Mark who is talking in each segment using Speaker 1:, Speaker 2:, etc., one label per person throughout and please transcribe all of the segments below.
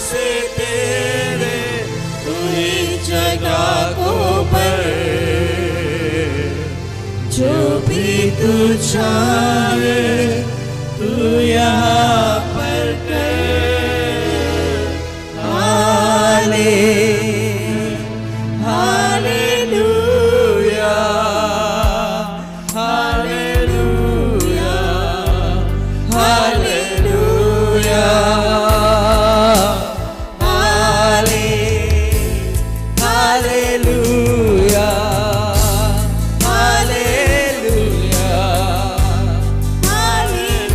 Speaker 1: से तेरे तू ही जगह को भर, जो भी तू चाहे तू यहाँ पर कर। Hallelujah hallelujah hallelujah hallelujah hallelujah hallelujah.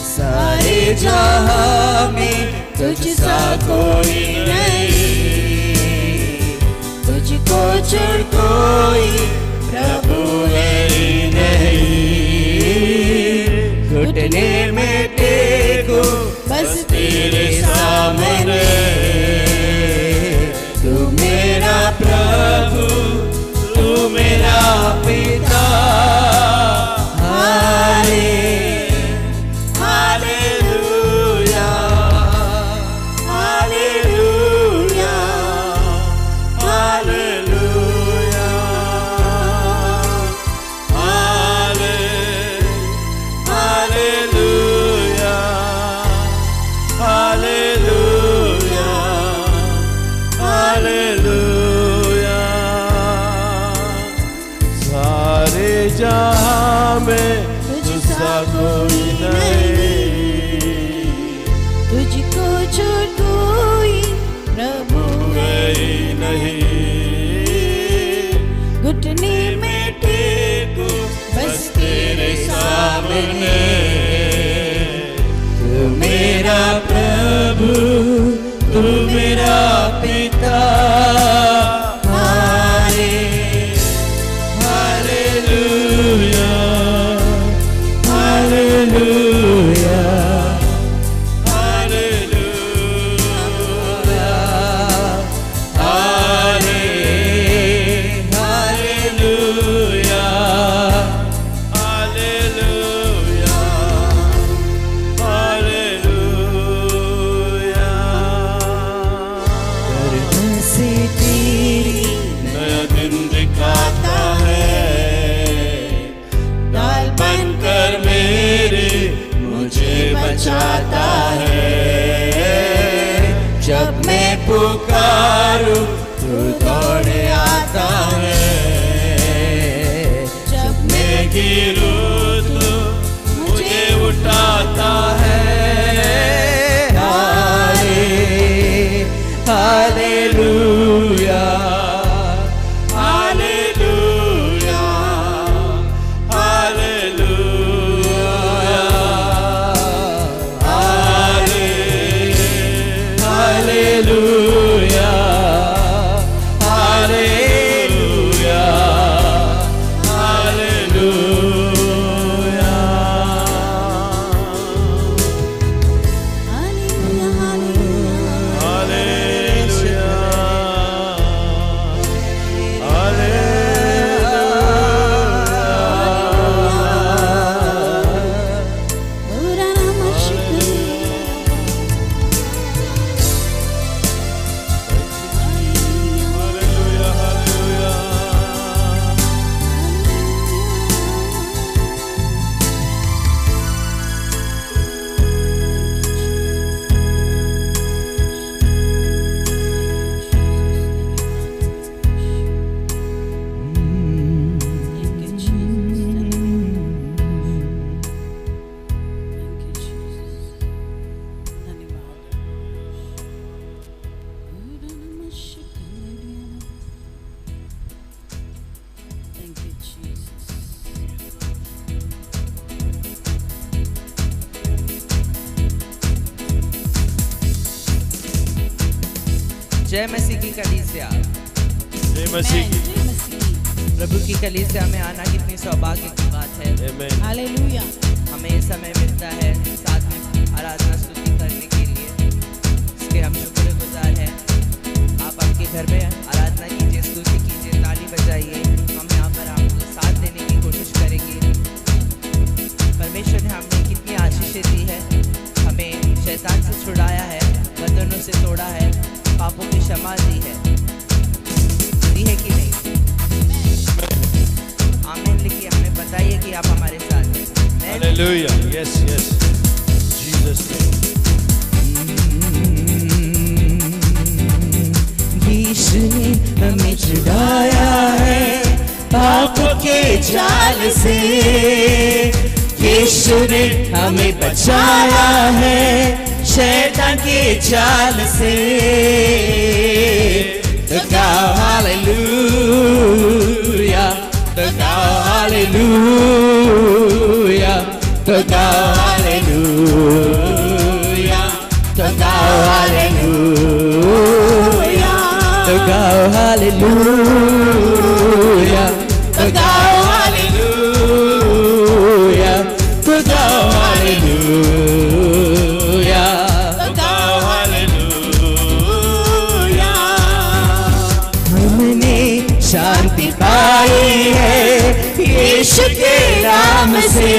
Speaker 1: सारे जहां में तुझसा कोई नहीं, तुझको छोड़ कोई प्रभु है ही नहीं। घुटने में टेको बस तेरे सामने, तू मेरा प्रभु तू मेरा पिता। Hallelujah hallelujah hallelujah hallelujah hallelujah hallelujah. सारे जहां में तुझसा कोई नहीं,
Speaker 2: तुझको छोड़ कोई प्रभु
Speaker 1: है ही नहीं।
Speaker 2: घुटने में
Speaker 1: टेको बस तेरे सामने, तू मेरा प्रभु तू मेरा पिता। Hallelujah hallelujah hallelujah hallelujah hallelujah hallelujah.
Speaker 2: करुणा से तेरी
Speaker 1: नया दिन दिखाता है, ढाल बनकर मेरे मुझे बचाता है। जब मैं पुकारूं तू दौड़े आता है, जब मैं गिरूं तो मुझे उठाता है। Hallelujah hallelujah hallelujah hallelujah hallelujah hallelujah.
Speaker 3: जय मसीह की कलीसिया,
Speaker 1: जय मसीह की।
Speaker 3: प्रभु की कलीसिया में आना कितनी सौभाग्य की बात है।
Speaker 2: हालेलुया।
Speaker 3: हमें ये समय मिलता है साथ में आराधना स्तुति करने के लिए, इसके हम शुक्रगुजार हैं। आप आपके घर में आराधना कीजिए, स्तुति कीजिए, ताली बजाइए। हम यहाँ पर आपको साथ देने की कोशिश करेंगे। परमेश्वर ने हमें कितनी आशीषें दी है, से तोड़ा है, पापों की क्षमा दी है कि नहीं? आमीन लिखिए, हमें बताइए कि आप हमारे साथ हैं।
Speaker 1: Hallelujah. Yes, yes. Jesus name.
Speaker 2: यीशु ने हमें छुड़ाया है पाप के जाल से, यीशु ने हमें बचाया है शैतान के जाल से। तो गाओ हालेलुया, तो गाओ हालेलुया, तो गाओ हालेलुया, तो गाओ हालेलुया, तो गाओ हालेलुया, तो गाओ हालेलुया, तो गाओ हालेलुया, तो गाओ हालेलुया। हमने शांति पाई है यीशु के नाम से,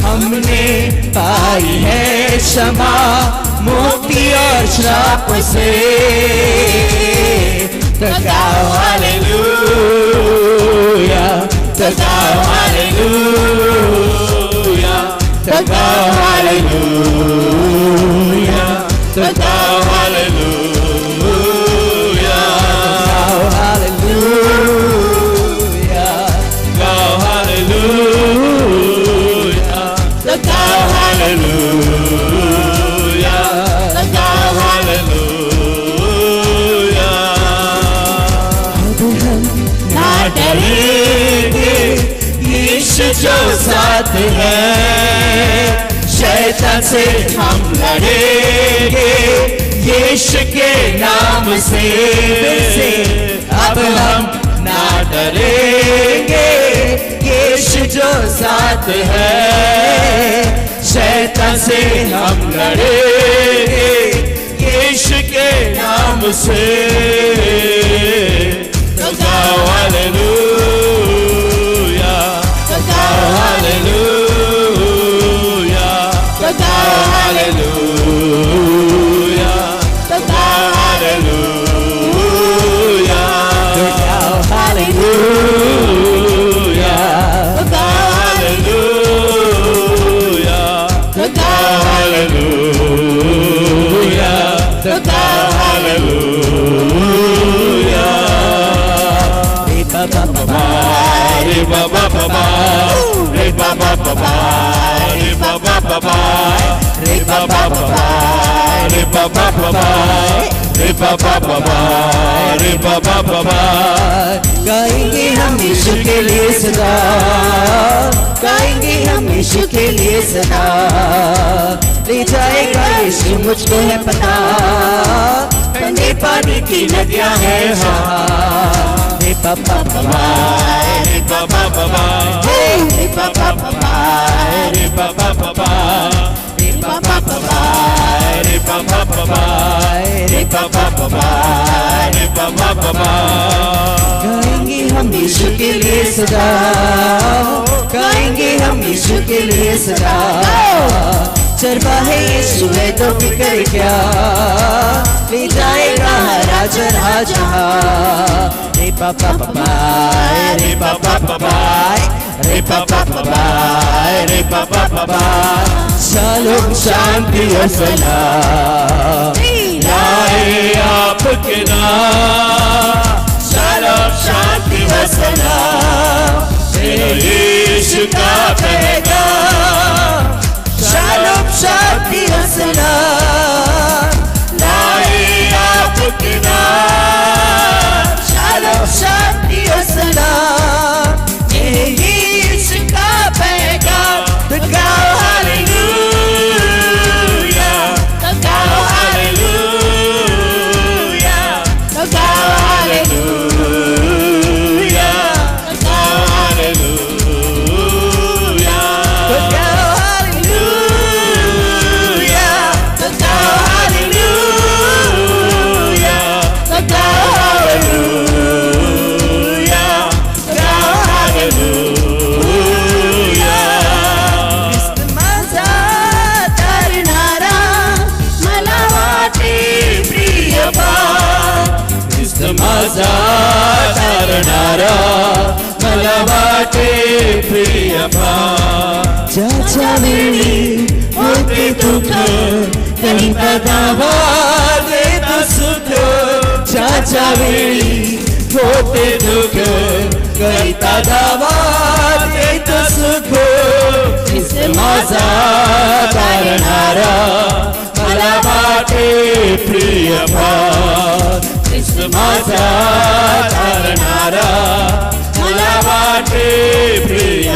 Speaker 2: हमने पाई है क्षमा मुक्ति और श्राप से। तो गाओ हालेलुया, तो गाओ हालेलुया, तो गाओ हालेलुया, तो गाओ हालेलुया, गाओ हालेलुया, गाओ हालेलुया, तो गाओ हालेलुया, तो गाओ हालेलुया। अब हम ना डरेंगे, यीशु जो साथ है, शैतान से हम लड़ेंगे यीशु के नाम से। अब हम ना डरेंगे, यीशु जो साथ है, शैतान से हम लड़ेंगे यीशु के नाम से। तो गाओ हालेलुया, तो गाओ हालेलुया, तो गाओ हालेलुया, तो गाओ हालेलुया, तो गाओ हालेलुया, तो गाओ हालेलुया, तो गाओ हालेलुया, तो गाओ हालेलुया। रे बाबा बाबा, रे बाबा बाबा, रे बाबा बाबा, रे बाबा बाबा, रे बाबा बाबा, रे बाबा बाबा, रे बाबा बाबा, रे बाबा बाबा। गाएंगे हम यीशु के लिए सदा, गाएंगे हम यीशु के लिए सदा। ले जाएगा यीशु मुझको है पता, ठंडे पानी की नदियां हैं वहाँ। रे बाबा बाबा, रे बाबा बाबा, रे बाबा बाबा, रे बाबा बाबा, रे बाबा बाबा, रे बाबा बाबा, रे बाबा बाबा, रे बाबा बाबा। गाएंगे हम यीशु के लिए सदा, गाएंगे हम यीशु के लिए सदा। चरवाहे यीशु है तो फिक्र क्या, ले जाएगा राजा राजा। रे बाबा बाबा, रे बाबा बाबा, रे बाबा बाबा, रे बाबा बाबा। शालोम शांति और सलाम लाए आपके नाम, शालोम शांति और सलाम तेरे यीशु का पैगाम। शालोम शांति और सलाम लाए आपके नाम, शालोम शांति और सलाम तेरे यीशु का पैगाम। तो गाओ हालेलुया, तो गाओ हालेलुया, तो गाओ हालेलुया, तो गाओ हालेलुया, तो गाओ तारणारा मला वाटे प्रिय ज्याच्या वेळी होते दुःख करिता दावा देता सुख ज्याच्या वेळी होते दुःख करिता दावा देता सुख माझा तारणारा मला वाटे प्रिय माझा तारणारा मला वाटे प्रिय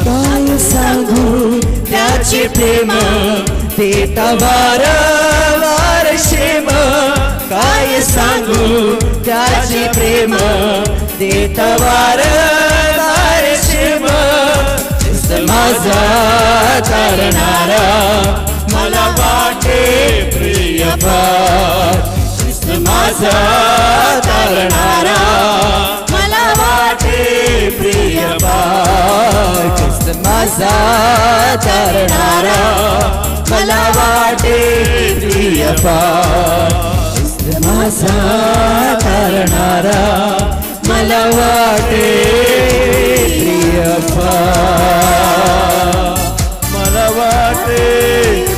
Speaker 2: काय सांगू त्याचे प्रेम देता वारंवार क्षेम काय सांगू त्याचे प्रेम देता वारंवार क्षेम माझा तारणारा मला वाटे प्रिय माझा तारणारा मला वाटे प्रिय माझा तारणारा मला वाटे प्रिय माझा तारणारा मला वाटे प्रिय मला वाटे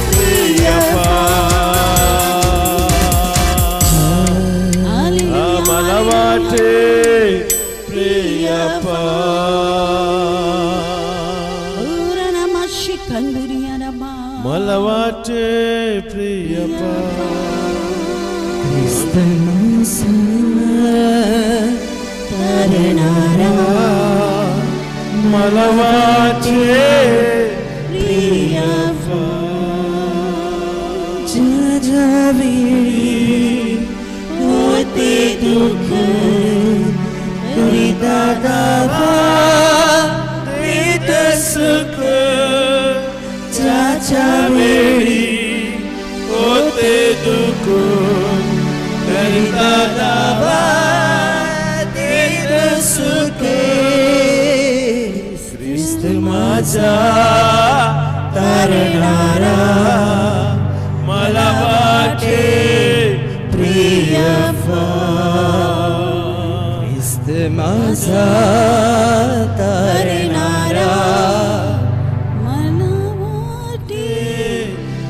Speaker 2: प्रिय मला वाटे प्रिय मला वाटे प्रिय तारणारा मला वाटे प्रिय ज्या वेळी होते दुःख करिता दावा देत सुख ज्याच्या वेळी होते दुःख करिता दावा देत सुख ख्रिस्त माझा तारणारा मला वाटे प्रिय ख्रिस्त माझा तारणारा मला वाटे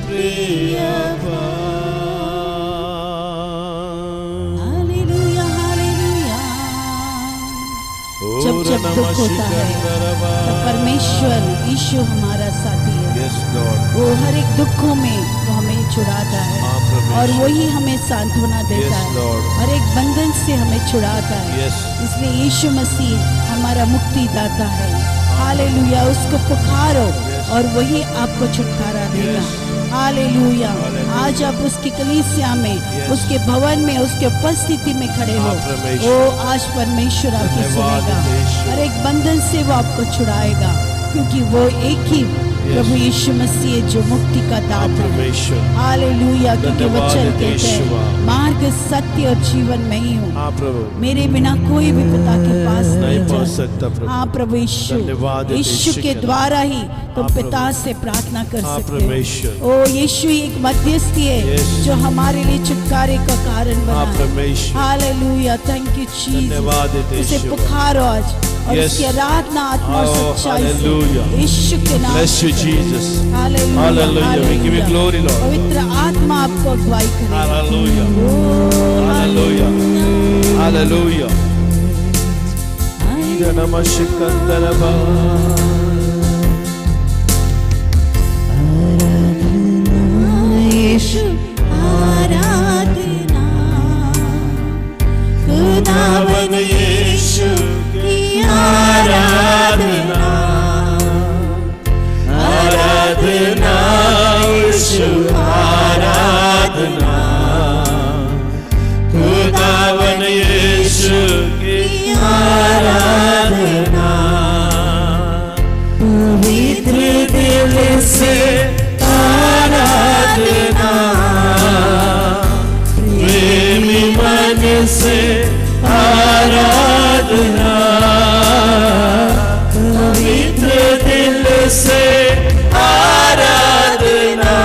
Speaker 2: प्रिय
Speaker 4: हालेलुया हालेलुया। जब जब दुख होता है तो परमेश्वर यीशु हमारा साथी है। वो हर एक दुखों में वो हमें छुड़ाता है और वही हमें सांत्वना देता है, हर एक बंधन से हमें छुड़ाता है। इसलिए यीशु मसीह हमारा मुक्तिदाता है। हालेलुया। उसको पुकारो और वही आपको छुटकारा देगा। हालेलुया। आज आप उसकी कलीसिया में उसके भवन में उसके उपस्थिति में खड़े हो, वो आज परमेश्वर आपकी सुनेगा, हर एक बंधन से वो आपको छुड़ाएगा, क्योंकि वो एक ही प्रभु यीशु मसीह जो मुक्ति का दाता है। हालेलुया। क्योंकि वचन कहते हैं मार्ग सत्य और जीवन में ही हूँ, मेरे बिना कोई भी पिता के पास नहीं जा सकता। हाँ प्रभु यीशु, यीशु के द्वारा ही तुम पिता से प्रार्थना कर सकते हो। ओ यीशु एक मध्यस्थी है जो हमारे लिए छुटकारे का कारण बना। हालेलुया। Thank you Jesus. उसे पुकारो आज और उसकी आराधना आत्मा और सच्चाई से यीशु के नाम।
Speaker 1: Bless you, Jesus.
Speaker 4: Hallelujah.
Speaker 1: Hallelujah. We give you glory, Lord.
Speaker 4: पवित्र आत्मा आपको अगुवाई करे।
Speaker 1: Hallelujah. Hallelujah. Hallelujah. Ida namashikandaraba.
Speaker 4: यीशु आराधना, खुदावन यीशु की आराधना,
Speaker 2: आराधना यीशु आराधना, खुदावन यीशु की आराधना, पवित्र दिल से आराधना, प्रेमी मन से आराधना, पवित्र दिल से आराधना,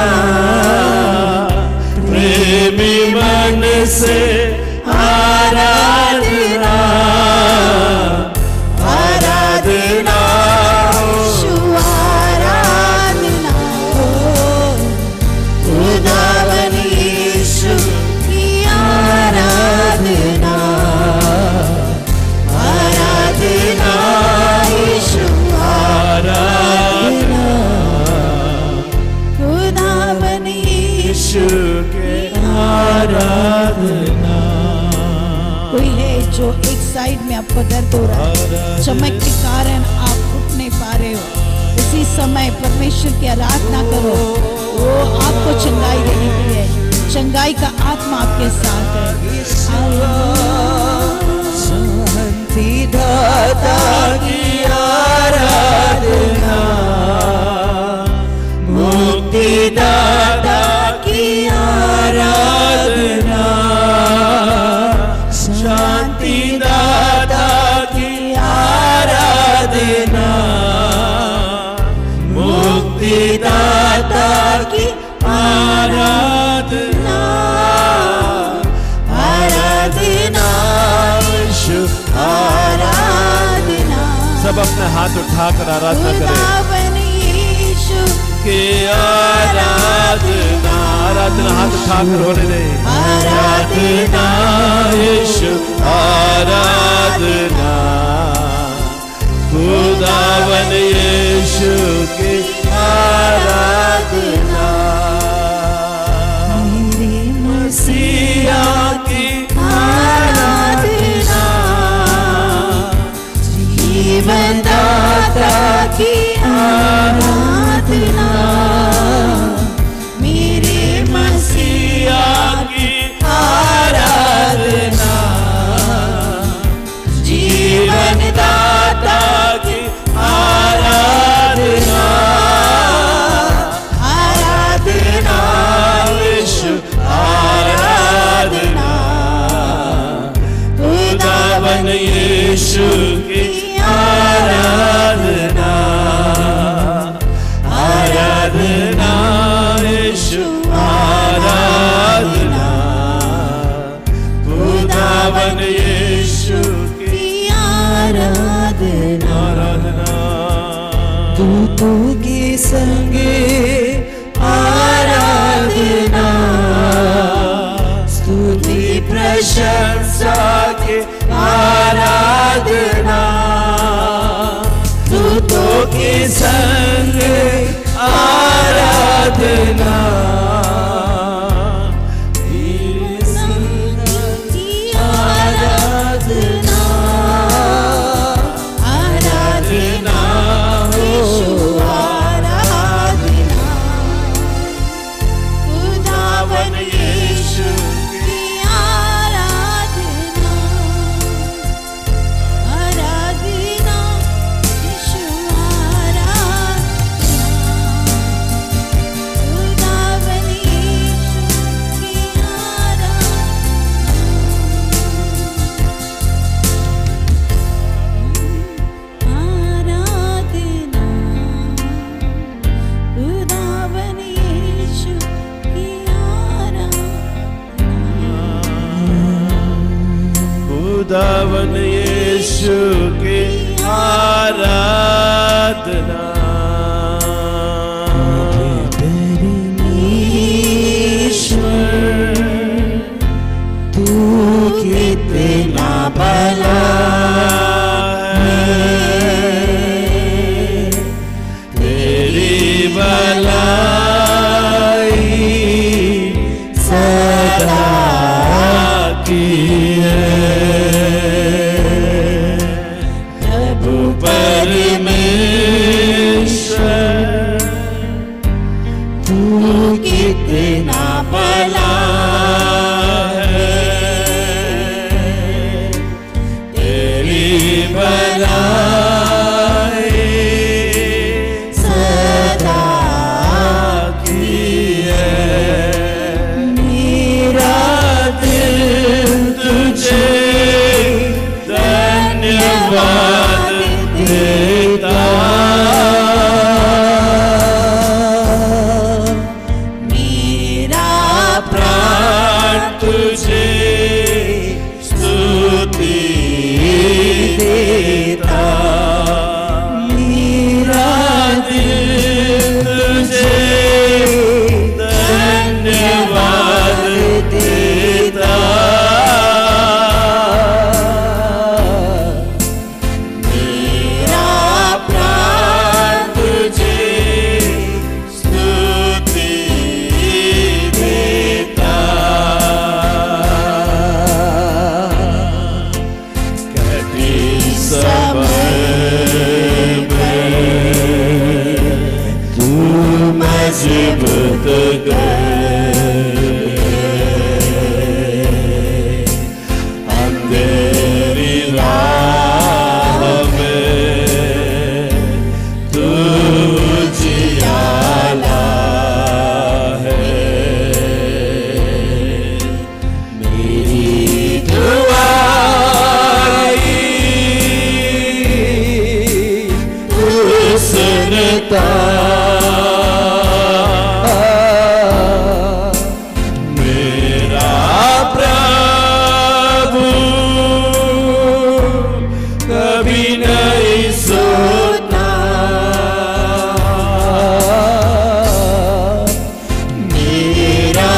Speaker 4: कोई है जो एक साइड में आपको दर्द हो रहा है, चमक के कारण आप उठ नहीं पा रहे हो, उसी समय परमेश्वर की आराधना करो, वो आपको चंगाई देने के लिए, चंगाई का आत्मा आपके साथ है।
Speaker 2: शांति दाता की आराधना, मुक्ति दाता की आराधना, शांति दाता की आराधना, मुक्ति दाता की आराधना, आराधना,
Speaker 4: आराधना।
Speaker 1: सब अपने हाथ उठाकर आराधना करें के आराधना, आराधना हाथ उठाकर होने दें।
Speaker 2: आराधना यीशु, आराधना खुदावन यीशु की आराधना, मेरे मसीहा की आराधना, जीवन दाता की आराधना, मेरे मसीहा की आराधना, जीवन दाता की आराधना, आराधना विश्व आराधना, खुदावन यीशु की आराधना, आराधना यीशु आराधना, खुदावन यीशु की आराधना, आराधना दूतों के संगे आराधना, स्तुति प्रशंसा के आराधना, दूतों के संग आराधना, आराधना, आराधना यीशु आराधना, खुदावन यीशु की आराधना, आराधना यीशु आराधना, खुदावन यीशु की आराधना, खुदावन यीशु की
Speaker 1: खुदावन यीशु की आराधना,
Speaker 2: ईश्वर तू कितना भला है, तेरी भलाई सदा की है, प्रभु परमेश्वर तू कितना भला है, तेरी भलाई सदा की है, मेरा दिल तुझे धन्यवाद देता, मेरा नसीबत गए, हम तेरी राह में, तू जियाला है। मेरी दुआई तू सुनता, मेरा प्रभु कभी नहीं सोता। मेरा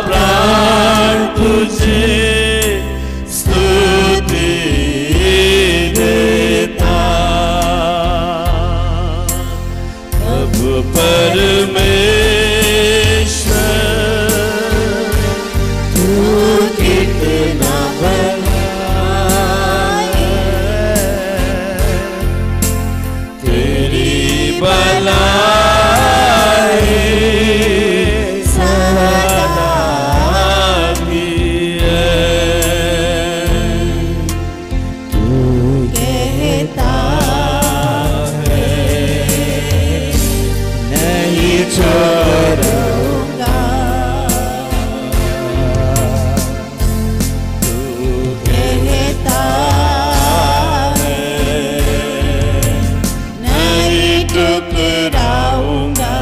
Speaker 2: प्राण तुझे स्तुति देता। अब परमेश्वर तू कितना भला है, तेरी भलाई सदा की है। तू कहता है नहीं छोड़ूंगा, तू कहता है नहीं ठुकराऊंगा।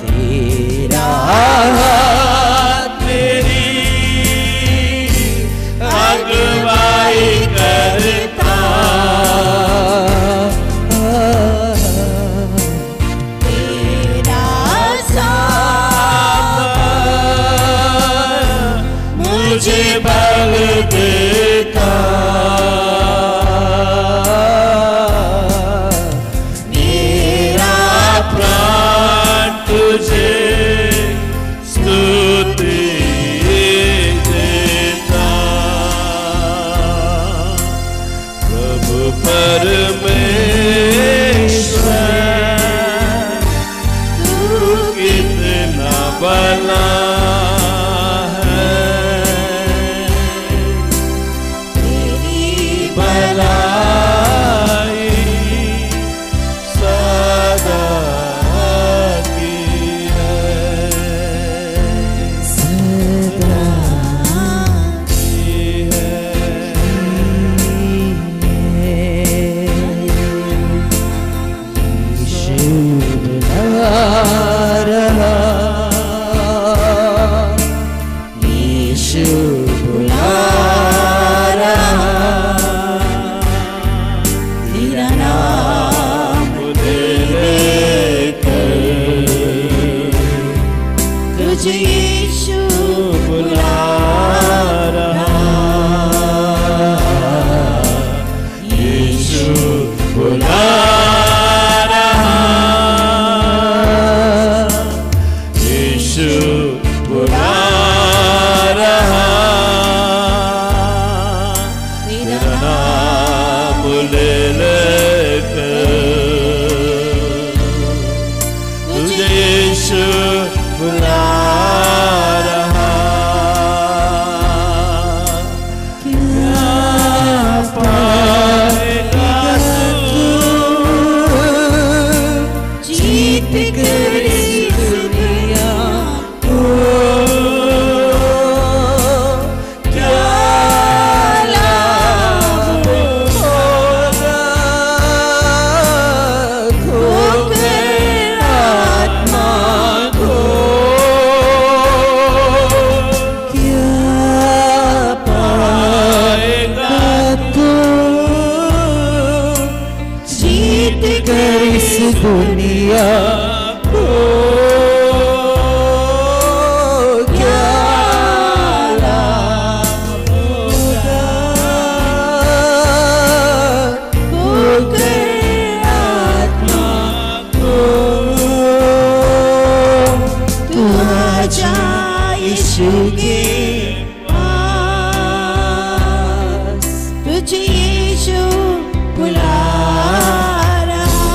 Speaker 2: तेरा हाथ मेरी अगुवाई करता, तेरा साथ मुझे बल देता। मेरा प्राण तुझे स्तुति देता। प्रभु परमेश्वर तू कितना भला है, तेरी भलाई सदा की है, सदा की है। यीशु बुला रहा, यीशु बुला रहा, तेरा नाम लेकर तुझे यीशु बुला रहा, यीशु बुला रहा, यीशु बुला रहा, तेरा नाम ले लेकर तुझे यीशु बुला रहा। क्या पाएगा तू जीत कर इस दुनिया को, क्या लाभ होगा खोकर आत्मा को, क्या पाएगा तू जीत कर इस दुनिया को, क्या लाभ होगा खोकर आत्मा को। तू आजा यीशु के पास, तुझे यीशु बुला रहा,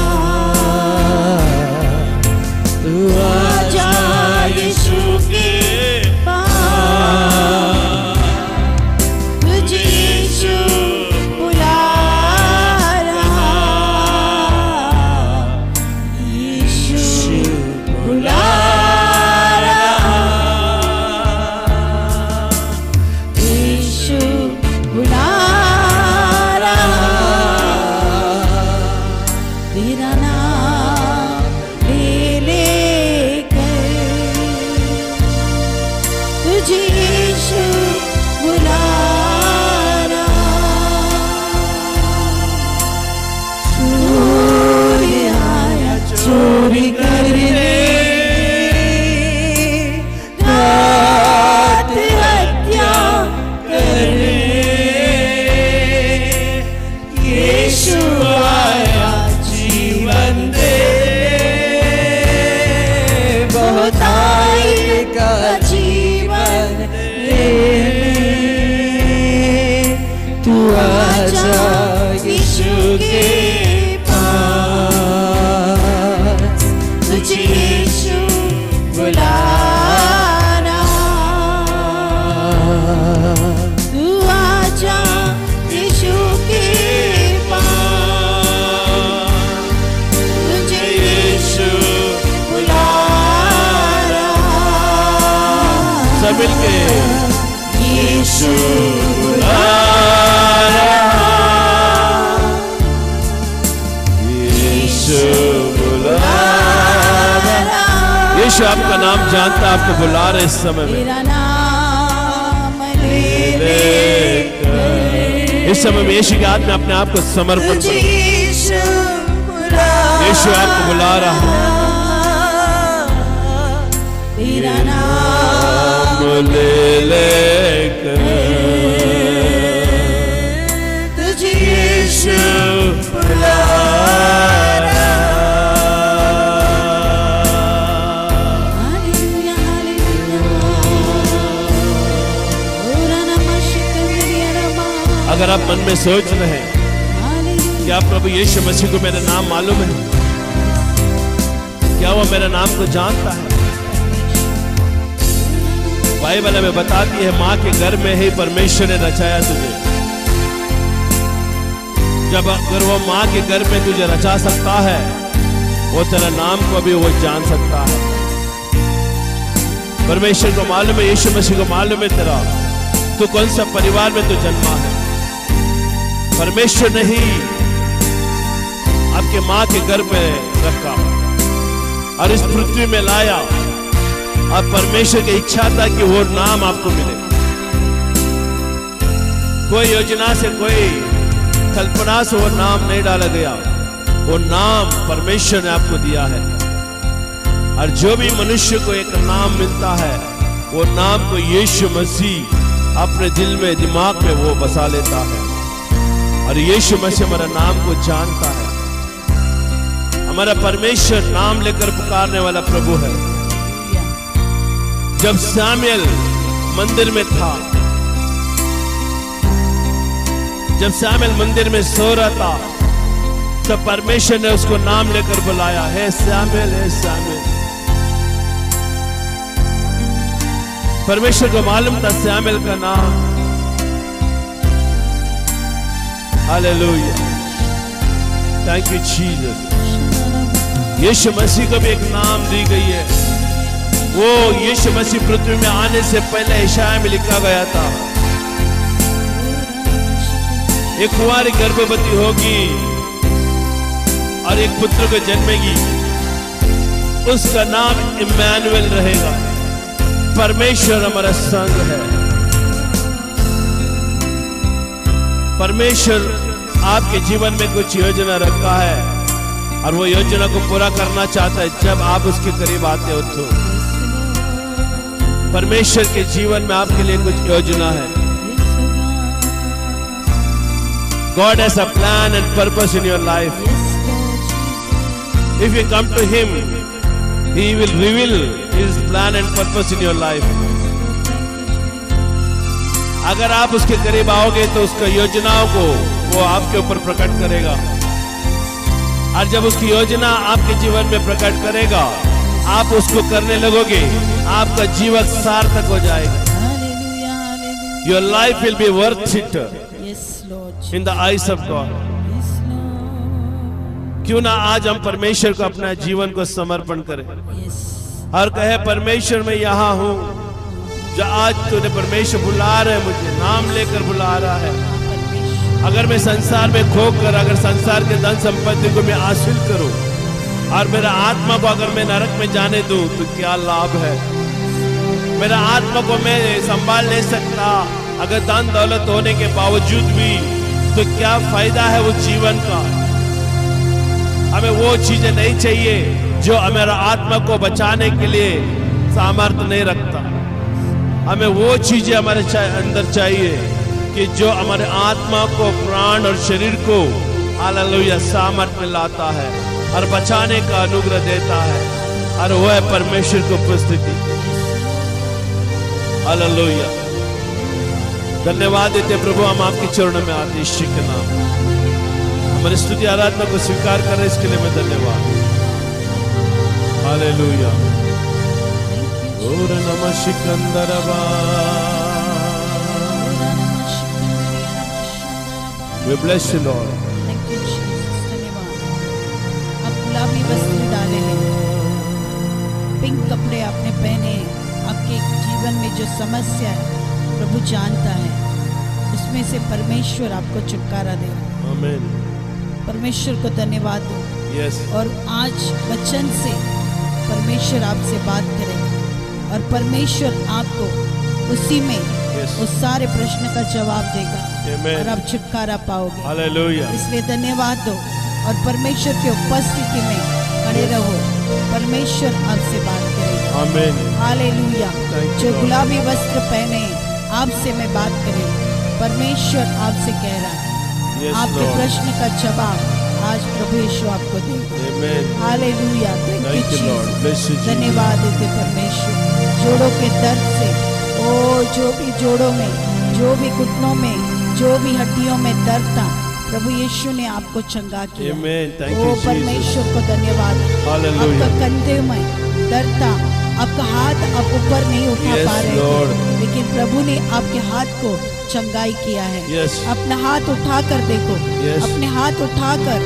Speaker 2: करने घात हत्या करने यीशु आया जीवन देने बहुतायत का जीवन देने तू आजा यीशु के पास तुझे यीशु बुला रहा तू आजा यीशु के पास तुझे यीशु बुला रहा
Speaker 1: सब मिलके
Speaker 2: यीशु बुला
Speaker 1: यीशु आपका नाम जानता, आपको बुला रहे इस समय में।
Speaker 4: तेरा नाम ले
Speaker 1: इस समय में यीशु के हाथ में अपने आप को समर्पण करो। यीशु आपको बुला रहा है।
Speaker 4: तेरा नाम
Speaker 1: ले लेकर
Speaker 2: तुझे यीशु बुला
Speaker 1: अगर आप मन में सोच रहे हैं क्या प्रभु यीशु मसीह को मेरा नाम मालूम है, क्या वो मेरे नाम को जानता है? बाइबल हमें बताती है माँ के घर में ही परमेश्वर ने रचाया तुझे। जब अगर वो माँ के घर में तुझे रचा सकता है, वो तेरा नाम को भी वो जान सकता है। परमेश्वर को मालूम है, यीशु मसीह को मालूम है तेरा तू कौन सा परिवार में तू जन्मा है। परमेश्वर ने ही आपके माँ के घर पे रखा और इस पृथ्वी में लाया, और परमेश्वर की इच्छा था कि वो नाम आपको मिले। कोई योजना से, कोई कल्पना से वो नाम नहीं डाला गया, वो नाम परमेश्वर ने आपको दिया है। और जो भी मनुष्य को एक नाम मिलता है, वो नाम को यीशु मसीह अपने दिल में, दिमाग में वो बसा लेता है। और यीशु मसीह हमारा नाम को जानता है। हमारा परमेश्वर नाम लेकर पुकारने वाला प्रभु है। जब सामुएल मंदिर में था, जब सामुएल मंदिर में सो रहा था, तब परमेश्वर ने उसको नाम लेकर बुलाया, हे सामुएल, हे सामुएल। परमेश्वर को मालूम था सामुएल का नाम। Hallelujah, thank you Jesus. यीशु मसीह को भी एक नाम दी गई है। वो यीशु मसीह पृथ्वी में आने से पहले यशायाह में लिखा गया था, एक कुंवारी गर्भवती होगी और एक पुत्र को जन्मेगी, उसका नाम इम्मानुएल रहेगा। परमेश्वर हमारा संग है। परमेश्वर आपके जीवन में कुछ योजना रखा है और वो योजना को पूरा करना चाहता है जब आप उसके करीब आते हो। तो परमेश्वर के जीवन में आपके लिए कुछ योजना है। God has a plan and purpose in your life. If you come to Him, He will reveal His plan and purpose in your life. अगर आप उसके करीब आओगे तो उसका योजनाओं को वो आपके ऊपर प्रकट करेगा, और जब उसकी योजना आपके जीवन में प्रकट करेगा, आप उसको करने लगोगे, आपका जीवन सार्थक हो जाएगा। Your life will be worth it in the eyes of God. क्यों ना आज हम परमेश्वर को अपना जीवन को समर्पण करें और कहे, परमेश्वर मैं यहाँ हूँ। जो आज तूने परमेश्वर बुला रहा है, मुझे नाम लेकर बुला रहा है। अगर मैं संसार में खोकर, अगर संसार के धन संपत्ति को मैं हासिल करूं और मेरा आत्मा को अगर मैं नरक में जाने दूं तो क्या लाभ है? मेरा आत्मा को मैं संभाल नहीं सकता अगर धन दौलत होने के बावजूद भी, तो क्या फायदा है उस जीवन का? हमें वो चीजें नहीं चाहिए। जो हमारा आत्मा को बचाने के लिए सामर्थ्य नहीं रखता। हमें वो चीजें हमारे अंदर चाहिए कि जो हमारे आत्मा को, प्राण और शरीर को हालेलुया सामर्थ्य में लाता है और बचाने का अनुग्रह देता है, और वह है परमेश्वर की उपस्थिति। हालेलुया। धन्यवाद देते प्रभु, हम आपके चरणों में आते यीशु के नाम। हमारी स्तुति आराधना को स्वीकार करें, इसके लिए मैं धन्यवाद। हालेलुया। ओरे नमः शिकंदरबा। We bless you Lord.
Speaker 4: Thank you Jesus. धन्यवाद। आप गुलाबी वस्त्र डाले हैं, पिंक कपड़े आपने पहने। आपके जीवन में जो समस्या है प्रभु जानता है, उसमें से परमेश्वर आपको छुटकारा दे।
Speaker 1: आमीन।
Speaker 4: परमेश्वर को धन्यवाद दो।
Speaker 1: Yes.
Speaker 4: और आज वचन से परमेश्वर आपसे बात करेगा और परमेश्वर आपको उसी में उस सारे प्रश्न का जवाब देगा।
Speaker 1: Amen.
Speaker 4: और आप छुटकारा पाओगे।
Speaker 1: हालेलुया।
Speaker 4: इसलिए धन्यवाद दो और परमेश्वर की उपस्थिति में खड़े रहो। परमेश्वर आपसे बात करेगा।
Speaker 1: आमीन।
Speaker 4: हालेलुया।
Speaker 1: Thank you,
Speaker 4: जो
Speaker 1: Lord.
Speaker 4: गुलाबी वस्त्र पहने आपसे मैं बात करें, परमेश्वर आपसे कह रहा है
Speaker 1: Yes,
Speaker 4: आपके
Speaker 1: Lord.
Speaker 4: प्रश्न का जवाब आज प्रभु यीशु आपको देगा।
Speaker 1: Amen.
Speaker 4: Hallelujah.
Speaker 1: Thank you, Lord. Bless you, Jesus.
Speaker 4: धन्यवाद देते परमेश्वर। जोड़ों के दर्द से, ओ जो भी जोड़ों में, जो भी घुटनों में, जो भी हड्डियों में दर्द था, प्रभु यीशु ने आपको चंगा किया।
Speaker 1: Amen. Thank
Speaker 4: O
Speaker 1: you, Jesus.
Speaker 4: परमेश्वर को धन्यवाद।
Speaker 1: Hallelujah.
Speaker 4: आपका कंधे में दर्द था, आपका हाथ आप ऊपर नहीं उठा
Speaker 1: Yes,
Speaker 4: पा रहे
Speaker 1: Lord.
Speaker 4: थे, लेकिन प्रभु ने आपके हाथ को चंगाई किया है।
Speaker 1: Yes.
Speaker 4: अपना हाथ उठाकर देखो।
Speaker 1: Yes.
Speaker 4: अपने हाथ उठाकर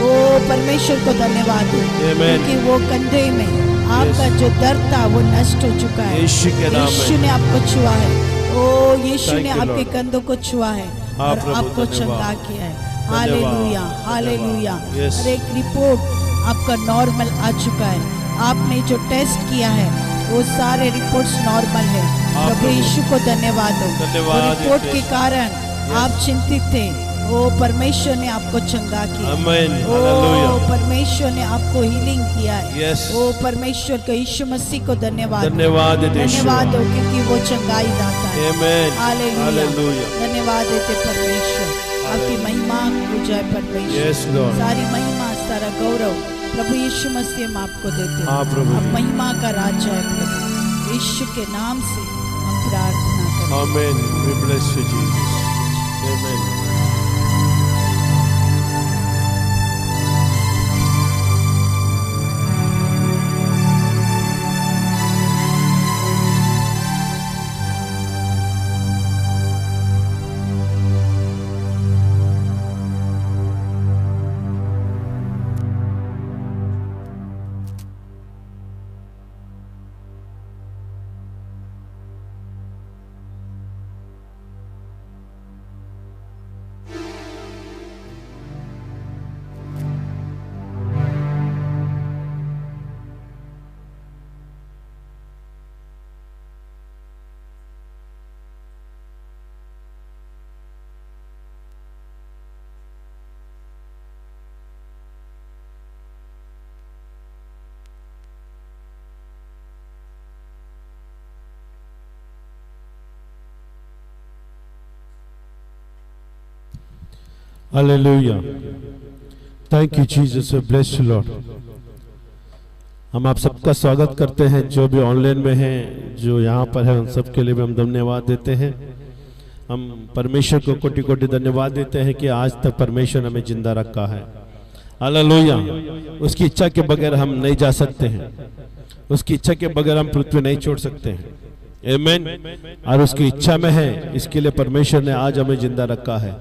Speaker 4: ओ परमेश्वर को धन्यवाद दो,
Speaker 1: Amen.
Speaker 4: क्योंकि वो कंधे में आपका जो दर्द था वो नष्ट हो चुका है।
Speaker 1: यीशु के नाम में।
Speaker 4: यीशु ने आपको छुआ है। ओ यीशु
Speaker 1: Thank
Speaker 4: ने
Speaker 1: you,
Speaker 4: आपके
Speaker 1: Lord.
Speaker 4: कंधों को छुआ है
Speaker 1: हाँ,
Speaker 4: और
Speaker 1: प्रभु,
Speaker 4: आपको
Speaker 1: धन्यवाद।
Speaker 4: चंगा किया है।
Speaker 1: धन्यवाद,
Speaker 4: हालेलुया,
Speaker 1: धन्यवाद।
Speaker 4: हालेलुया।
Speaker 1: Yes.
Speaker 4: और एक रिपोर्ट आपका नॉर्मल आ चुका है। आपने जो टेस्ट किया है वो सारे रिपोर्ट्स नॉर्मल है।
Speaker 1: हाँ,
Speaker 4: प्रभु
Speaker 1: प्रभु।
Speaker 4: यीशु को धन्यवाद दो।
Speaker 1: धन्यवाद
Speaker 4: वो रिपोर्ट
Speaker 1: देते
Speaker 4: के कारण आप चिंतित थे, वो परमेश्वर ने आपको चंगा किया।
Speaker 1: Amen.
Speaker 4: ओ
Speaker 1: Hallelujah.
Speaker 4: परमेश्वर ने आपको हीलिंग किया है।
Speaker 1: Yes.
Speaker 4: ओ परमेश्वर को, यीशु मसीह को धन्यवाद।
Speaker 1: धन्यवाद देते यीशु।
Speaker 4: धन्यवाद दो क्योंकि वो चंगाई दाता है।
Speaker 1: Amen.
Speaker 4: हालेलुया।
Speaker 1: Hallelujah.
Speaker 4: धन्यवाद देते परमेश्वर। आपकी महिमा हो जाए परमेश्वर।
Speaker 1: Yes, Lord.
Speaker 4: सारी महिमा, सारा गौरव प्रभु यीशु मसीह हम आपको देते हैं।
Speaker 1: हाँ, प्रभु।
Speaker 4: अब महिमा का राजा है प्रभु यीशु के नाम से हम प्रार्थना करते हैं।
Speaker 1: Amen. We bless you, Jesus. Amen. Hallelujah. Thank you, Jesus. We bless you, Lord. हम आप सबका स्वागत करते हैं, जो भी ऑनलाइन में हैं, जो यहाँ पर है, उन सब के लिए भी हम धन्यवाद देते हैं। हम परमेश्वर को कोटि कोटि धन्यवाद देते हैं कि आज तक परमेश्वर हमें जिंदा रखा है। हालेलुया। उसकी इच्छा के बगैर हम नहीं जा सकते हैं, उसकी इच्छा के बगैर हम पृथ्वी नहीं छोड़ सकते हैं। आमीन। और उसकी इच्छा में है, इसके लिए परमेश्वर ने आज हमें जिंदा रखा है।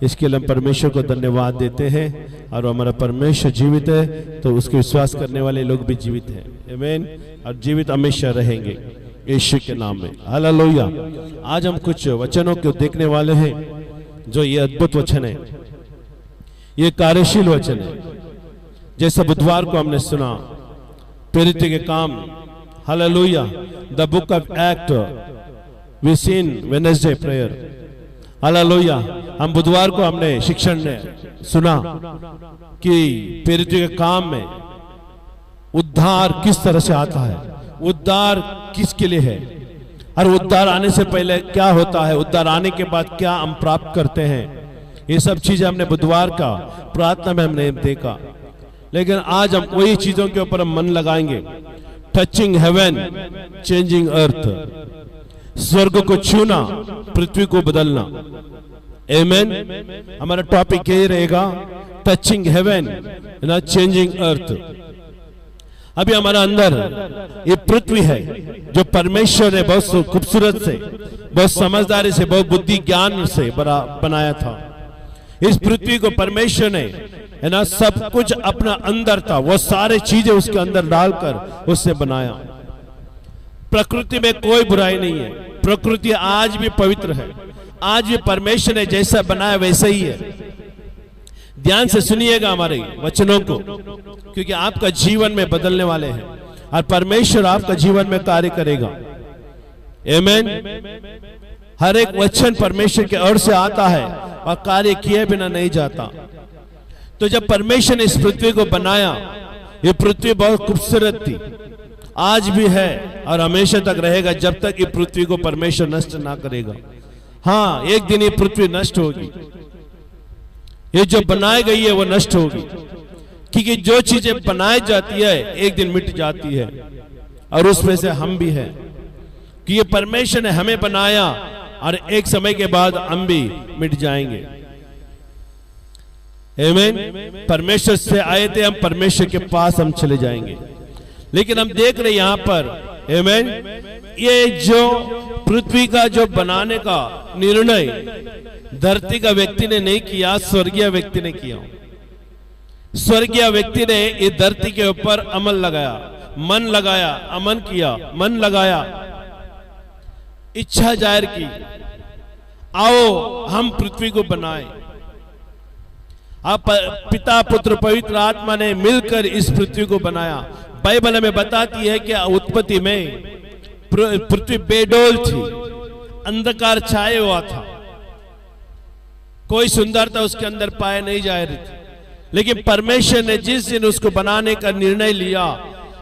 Speaker 1: इसके लिए हम परमेश्वर को धन्यवाद देते हैं। और हमारा परमेश्वर जीवित है तो उसके विश्वास करने वाले लोग भी जीवित हैं। आमीन। और जीवित हमेशा रहेंगे यीशु के नाम में। हालेलुया। आज हम कुछ वचनों को देखने वाले हैं, जो ये अद्भुत वचन है, ये कार्यशील वचन है। जैसे बुधवार को हमने सुना प्रेरित के काम, hallelujah, the book of act we seen Wednesday prayer. Hallelujah. हम बुधवार को हमने शिक्षण ने सुना कि प्रेरित के काम में उद्धार किस तरह से आता है, उद्धार किसके लिए है, और उद्धार आने से पहले क्या होता है, उद्धार आने के बाद क्या हम प्राप्त करते हैं, ये सब चीजें हमने बुधवार का प्रार्थना में हमने देखा। लेकिन आज हम वही चीजों के ऊपर हम मन लगाएंगे। टचिंग हेवन, चेंजिंग अर्थ, स्वर्ग को छूना, पृथ्वी को बदलना। आमेन। हमारा टॉपिक यही रहेगा, टचिंग हेवन ना चेंजिंग अर्थ। अभी हमारा अंदर ये पृथ्वी है जो परमेश्वर ने बहुत खूबसूरत से, बहुत समझदारी से, बहुत बुद्धि ज्ञान से बनाया था। इस पृथ्वी को परमेश्वर ने है ना सब कुछ अपना अंदर था, वो सारे चीजें उसके अंदर डालकर उससे बनाया। प्रकृति में कोई बुराई नहीं है, प्रकृति आज भी पवित्र है, आज भी परमेश्वर ने जैसा बनाया वैसा ही है। ध्यान से सुनिएगा हमारे वचनों को, क्योंकि आपका जीवन में बदलने वाले हैं और परमेश्वर आपका जीवन में कार्य करेगा। आमेन। हर एक वचन परमेश्वर के ओर से आता है और कार्य किए बिना नहीं जाता। तो जब परमेश्वर ने इस पृथ्वी को बनाया, ये पृथ्वी बहुत खूबसूरत थी, आज भी है और हमेशा तक रहेगा जब तक ये पृथ्वी को परमेश्वर नष्ट ना करेगा। हाँ, एक दिन ये पृथ्वी नष्ट होगी, ये जो बनाई गई है वो नष्ट होगी, क्योंकि जो चीजें बनाई जाती है एक दिन मिट जाती है, और उसमें से हम भी हैं कि ये परमेश्वर ने हमें बनाया और एक समय के बाद हम भी मिट जाएंगे। आमीन। परमेश्वर से आए थे हम, परमेश्वर के पास हम चले जाएंगे। लेकिन हम देख रहे यहां पर, आमीन, ये जो पृथ्वी का जो बनाने का निर्णय धरती का व्यक्ति ने नहीं किया, स्वर्गीय व्यक्ति ने किया। स्वर्गीय व्यक्ति ने ये धरती के ऊपर अमल लगाया, मन लगाया, अमन किया, मन लगाया, इच्छा जाहिर की, आओ हम पृथ्वी को बनाएं। आप पिता पुत्र पवित्र आत्मा ने मिलकर इस पृथ्वी को बनाया। बाइबल हमें बताती है कि उत्पत्ति में पृथ्वी बेडोल थी, अंधकार छाए हुआ था, कोई सुंदरता उसके अंदर पाए नहीं जा रही थी। लेकिन परमेश्वर ने जिस दिन उसको बनाने का निर्णय लिया,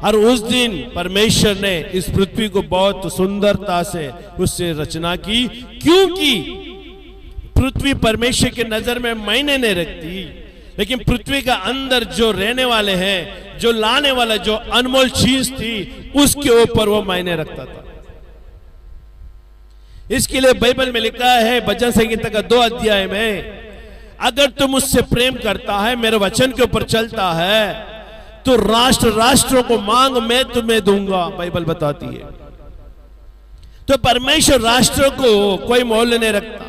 Speaker 1: और उस दिन परमेश्वर ने इस पृथ्वी को बहुत सुंदरता से उससे रचना की, क्योंकि पृथ्वी परमेश्वर के नजर में मायने नहीं रखती, लेकिन पृथ्वी का अंदर जो रहने वाले हैं, जो लाने वाला जो अनमोल चीज थी, उसके ऊपर वो मायने रखता था। इसके लिए बाइबल में लिखा है भजन संहिता का 2 अध्याय में, अगर तुम मुझसे प्रेम करता है, मेरे वचन के ऊपर चलता है, तो राष्ट्र राष्ट्रों को मांग मैं तुम्हें दूंगा, बाइबल बताती है। तो परमेश्वर राष्ट्रों को कोई मोल नहीं रखता,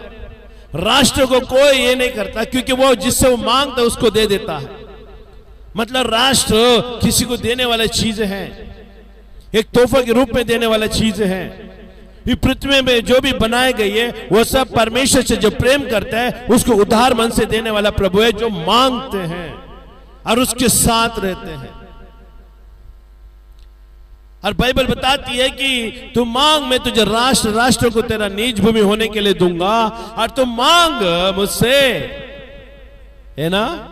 Speaker 1: राष्ट्र को कोई ये नहीं करता, क्योंकि वो जिससे वो मांगता है उसको दे देता है। मतलब राष्ट्र किसी को देने वाला चीजें हैं, एक तोहफा के रूप में देने वाला चीजें हैं। ये पृथ्वी में जो भी बनाए गई है वो सब परमेश्वर से जो प्रेम करता है उसको उदार मन से देने वाला प्रभु है, जो मांगते हैं और उसके साथ रहते हैं। और बाइबल बताती है कि तू मांग, मैं तुझे राष्ट्र राष्ट्रों को तेरा निज भूमि होने के लिए दूंगा, और तू मांग मुझसे, है ना,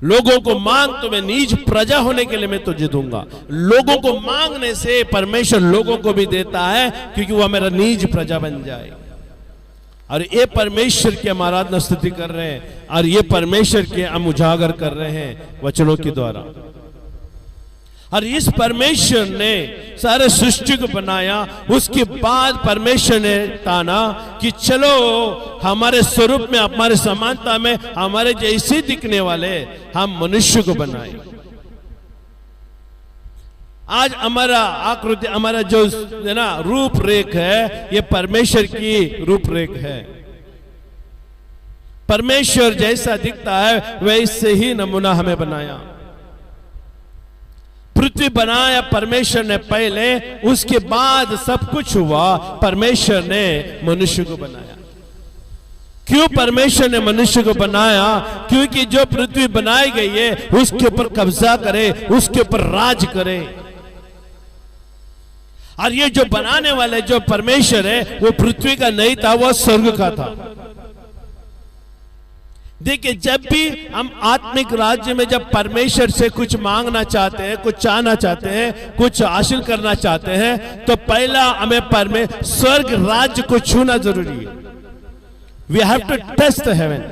Speaker 1: लोगों को मांग तो मैं निज प्रजा होने के लिए मैं तुझे दूंगा। लोगों को मांगने से परमेश्वर लोगों को भी देता है, क्योंकि वो मेरा निज प्रजा बन जाए। और ये परमेश्वर की हम आराधना स्तुति कर रहे हैं, और ये परमेश्वर के हम उजागर कर रहे हैं वचनों के द्वारा। और इस परमेश्वर ने सारे सृष्टि को बनाया, उसके बाद परमेश्वर ने ताना कि चलो हमारे स्वरूप में, हमारे समानता में, हमारे जैसे दिखने वाले हम मनुष्य को बनाए। आज हमारा आकृति, हमारा जो है ना रूपरेख है, ये परमेश्वर की रूपरेख है। परमेश्वर जैसा दिखता है वैसे ही नमूना हमें बनाया। पृथ्वी बनाया परमेश्वर ने पहले, उसके बाद सब कुछ हुआ, परमेश्वर ने मनुष्य को बनाया। क्यों परमेश्वर ने मनुष्य को बनाया? क्योंकि जो पृथ्वी बनाई गई है उसके ऊपर कब्जा करे, उसके ऊपर राज करे। और ये जो बनाने वाले जो परमेश्वर है वो पृथ्वी का नहीं था, वो स्वर्ग का था। देखिए, जब भी हम आत्मिक राज्य में जब परमेश्वर से कुछ मांगना चाहते हैं, कुछ चाहना चाहते हैं, कुछ हासिल करना चाहते हैं, तो पहला हमें स्वर्ग राज्य को छूना जरूरी है। We have to touch the heaven.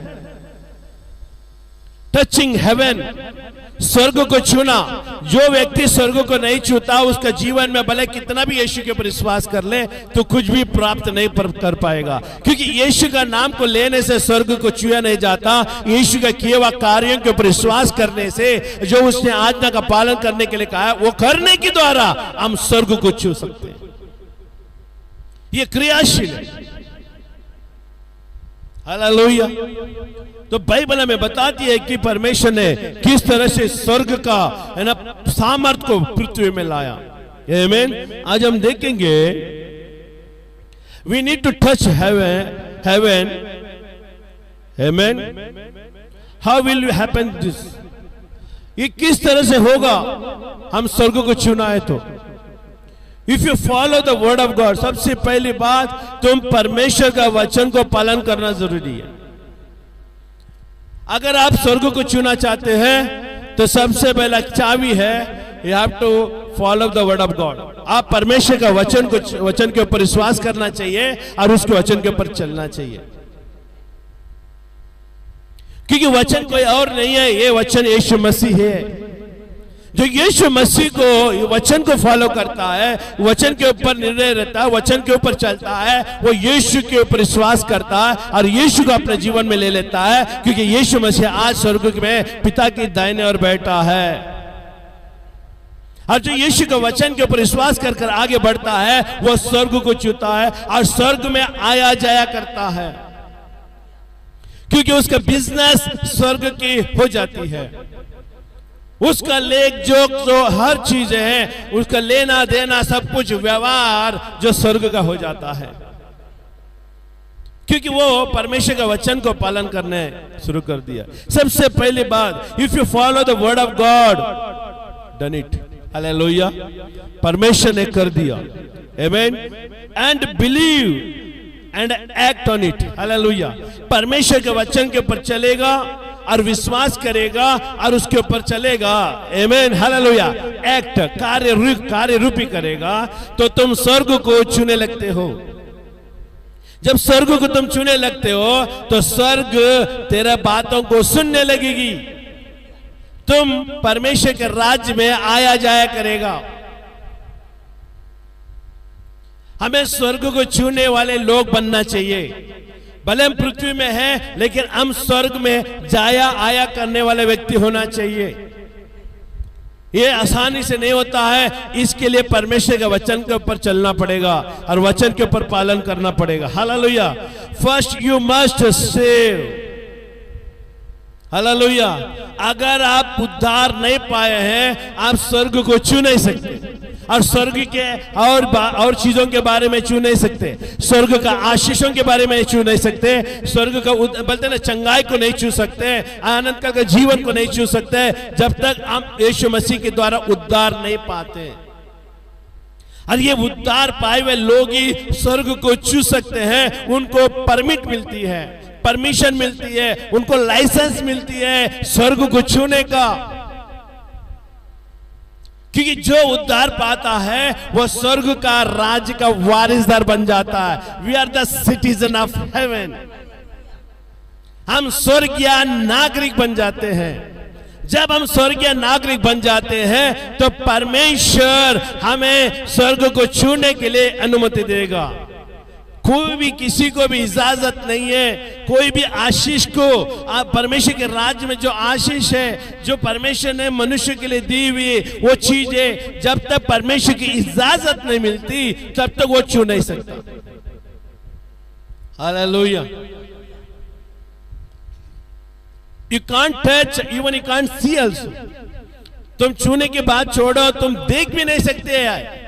Speaker 1: Touching heaven, स्वर्ग को छूना। जो व्यक्ति स्वर्ग को नहीं छूता, उसका जीवन में भले कितना भी यीशु के ऊपर विश्वास कर ले तो कुछ भी प्राप्त नहीं कर पाएगा, क्योंकि यीशु का नाम को लेने से स्वर्ग को छुआ नहीं जाता। यीशु का किए हुए कार्यों के ऊपर विश्वास करने से, जो उसने आज्ञा का पालन करने के लिए कहा है, वो करने के द्वारा हम स्वर्ग को छू सकते हैं। ये क्रियाशील है। हालेलुया। तो बाइबल हमें बताती है कि परमेश्वर ने किस तरह से स्वर्ग का है ना सामर्थ को पृथ्वी में लाया। आमीन। आज हम देखेंगे, we need to touch heaven. आमीन। How will you happen this? ये किस तरह से होगा? हम स्वर्ग को छूना है तो if you follow the word of God, सबसे पहली बात, तुम परमेश्वर का वचन को पालन करना जरूरी है। अगर आप स्वर्ग को छूना चाहते हैं तो सबसे पहला चाबी है, you have to follow the word of God. आप परमेश्वर का वचन के ऊपर विश्वास करना चाहिए और उसके वचन के ऊपर चलना चाहिए, क्योंकि वचन कोई और नहीं है, ये वचन यीशु मसीह है। जो यीशु मसीह को वचन को फॉलो करता है, वचन के ऊपर निर्णय रहता है, वचन के ऊपर चलता है, वो यीशु के ऊपर विश्वास करता है और यीशु को अपने जीवन में ले लेता है, क्योंकि यीशु मसीह आज स्वर्ग में पिता की दाहिने ओर बैठा है। और जो यीशु के वचन के ऊपर विश्वास कर आगे बढ़ता है, वो स्वर्ग को छूता है और स्वर्ग में आया जाया करता है, क्योंकि उसका बिजनेस स्वर्ग की हो जाती है। उसका लेख जो हर चीज है, उसका लेना देना सब कुछ व्यवहार जो स्वर्ग का हो जाता है, क्योंकि वो परमेश्वर का वचन को पालन करने शुरू कर दिया। सबसे पहली बात, if you follow the word of God, done it. Hallelujah. परमेश्वर ने कर दिया। आमीन। And believe and act on it. Hallelujah. परमेश्वर के वचन के ऊपर चलेगा और विश्वास करेगा और उसके ऊपर चलेगा। आमीन। हालेलुया। एक्ट, कार्य रूपी करेगा तो तुम स्वर्ग को छूने लगते हो। जब स्वर्ग को तुम छूने लगते हो तो स्वर्ग तेरे बातों को सुनने लगेगी। तुम परमेश्वर के राज्य में आया जाया करेगा। हमें स्वर्ग को छूने वाले लोग बनना चाहिए। भले हम पृथ्वी में हैं, लेकिन हम स्वर्ग में जाया आया करने वाले व्यक्ति होना चाहिए। ये आसानी से नहीं होता है, इसके लिए परमेश्वर के वचन के ऊपर चलना पड़ेगा और वचन के ऊपर पालन करना पड़ेगा। Hallelujah. First you must save. Hallelujah. अगर आप उद्धार नहीं पाए हैं, आप स्वर्ग को छू नहीं सकते और स्वर्ग के और चीजों के बारे में छू नहीं सकते। स्वर्ग का आशीषों के बारे में छू नहीं सकते। स्वर्ग का बोलते ना, चंगाई को नहीं छू सकते, आनंद का जीवन को नहीं छू सकते, जब तक हम यीशु मसीह के द्वारा उद्धार नहीं पाते। और ये उद्धार पाए हुए लोग ही स्वर्ग को छू सकते हैं। उनको परमिट मिलती है, परमिशन मिलती है, उनको लाइसेंस मिलती है स्वर्ग को छूने का, क्योंकि जो उद्धार पाता है वो स्वर्ग का राज्य का वारिसदार बन जाता है। We are the citizen of heaven. हम स्वर्गीय नागरिक बन जाते हैं। जब हम स्वर्गीय नागरिक बन जाते हैं तो परमेश्वर हमें स्वर्ग को छूने के लिए अनुमति देगा। कोई भी किसी को भी इजाजत नहीं है, कोई भी आशीष को, परमेश्वर के राज्य में जो आशीष है, जो परमेश्वर ने मनुष्य के लिए दी हुई वो चीजें, जब तक परमेश्वर की इजाजत नहीं मिलती तब तक वो छू नहीं सकता। Hallelujah. You can't touch, even you can't see also. तुम छूने की बात छोड़ो, तुम देख भी नहीं सकते यार।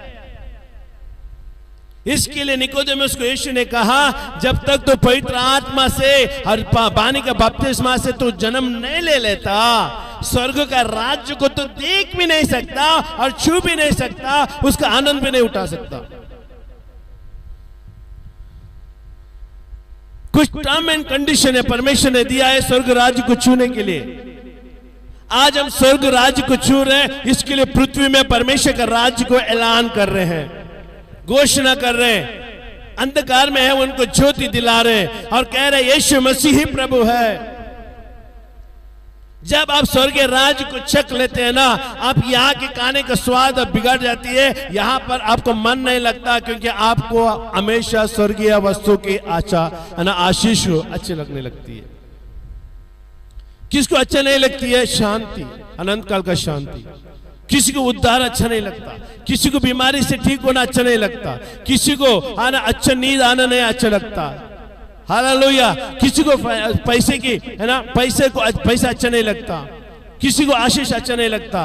Speaker 1: इसके लिए निकोदेमुस को यीशु ने कहा, जब तक तो पवित्र आत्मा से और पानी का बपतिस्मा से तू जन्म नहीं ले लेता, स्वर्ग का राज्य को तो देख भी नहीं सकता और छू भी नहीं सकता, उसका आनंद भी नहीं उठा सकता। कुछ टर्म एंड कंडीशन है परमेश्वर ने दिया है स्वर्ग राज्य को छूने के लिए। आज हम स्वर्ग राज्य को छू रहे हैं, इसके लिए पृथ्वी में परमेश्वर का राज्य को ऐलान कर रहे हैं, घोषणा कर रहे हैं। अंधकार में है उनको ज्योति दिला रहे हैं और कह रहे हैं यीशु मसीह ही प्रभु है। जब आप स्वर्गीय राज्य को चख लेते हैं ना, आप यहाँ के खाने का स्वाद अब बिगड़ जाती है, यहाँ पर आपको मन नहीं लगता, क्योंकि आपको हमेशा स्वर्गीय वस्तु की आशीष अच्छी लगने लगती है। किसको अच्छा नहीं लगती है? शांति, अनंत काल का शांति। किसी को उद्धार अच्छा नहीं लगता, किसी को बीमारी से ठीक होना अच्छा नहीं लगता, किसी को आना अच्छा नींद आना नहीं अच्छा लगता। हालेलुया। किसी को पैसे की है ना, पैसा अच्छा नहीं लगता, किसी को आशीष अच्छा नहीं लगता,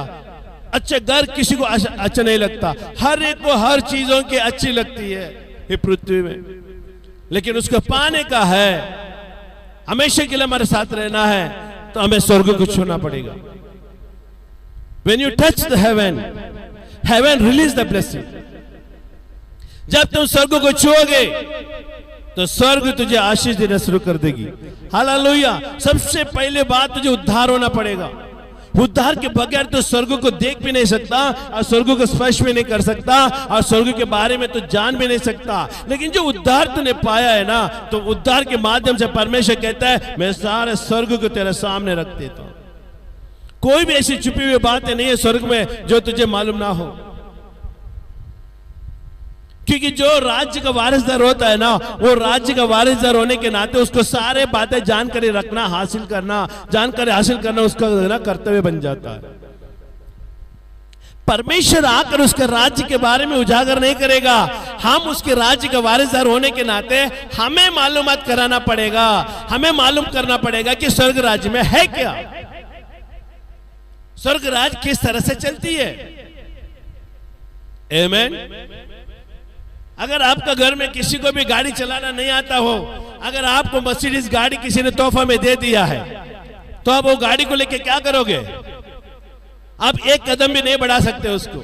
Speaker 1: अच्छा घर किसी को अच्छा नहीं लगता। हर एक को हर चीजों की अच्छी लगती है ये पृथ्वी में, लेकिन उसको पाने का है, हमेशा के लिए हमारे साथ रहना है, तो हमें स्वर्ग को छूना पड़ेगा। When you touch the heaven, heaven release the blessing. जब तुम स्वर्ग को छूओगे तो स्वर्ग तुझे आशीष देना शुरू कर देगी। हालेलुया। सबसे पहले बात तुझे उद्धार होना पड़ेगा। उद्धार के बगैर तो स्वर्ग को देख भी नहीं सकता और स्वर्ग को स्पर्श भी नहीं कर सकता और स्वर्ग के बारे में तो जान भी नहीं सकता। लेकिन जो उद्धार तूने पाया है ना, तो उद्धार के माध्यम से परमेश्वर कहता है मैं सारे स्वर्ग को तेरे सामने रख देता हूं। कोई भी ऐसी छुपी हुई बातें नहीं है स्वर्ग में जो तुझे मालूम ना हो, क्योंकि जो राज्य का वारिसदार होता है ना, वो राज्य का वारिसदार होने के नाते उसको सारे बातें जानकारी रखना, हासिल करना, जानकारी हासिल करना उसका ना कर्तव्य बन जाता है। परमेश्वर आकर उसके राज्य के बारे में उजागर नहीं करेगा, हम उसके राज्य का वारिसदार होने के नाते हमें मालूमात कराना पड़ेगा, हमें मालूम करना पड़ेगा कि स्वर्ग राज्य में है क्या, स्वर्ग राज किस तरह से चलती है। आमीन। अगर आपका घर में किसी को भी गाड़ी चलाना नहीं आता हो, अगर आपको मर्सिडीज गाड़ी किसी ने तोहफा में दे दिया है, तो आप वो गाड़ी को लेके क्या करोगे? आप एक कदम भी नहीं बढ़ा सकते उसको,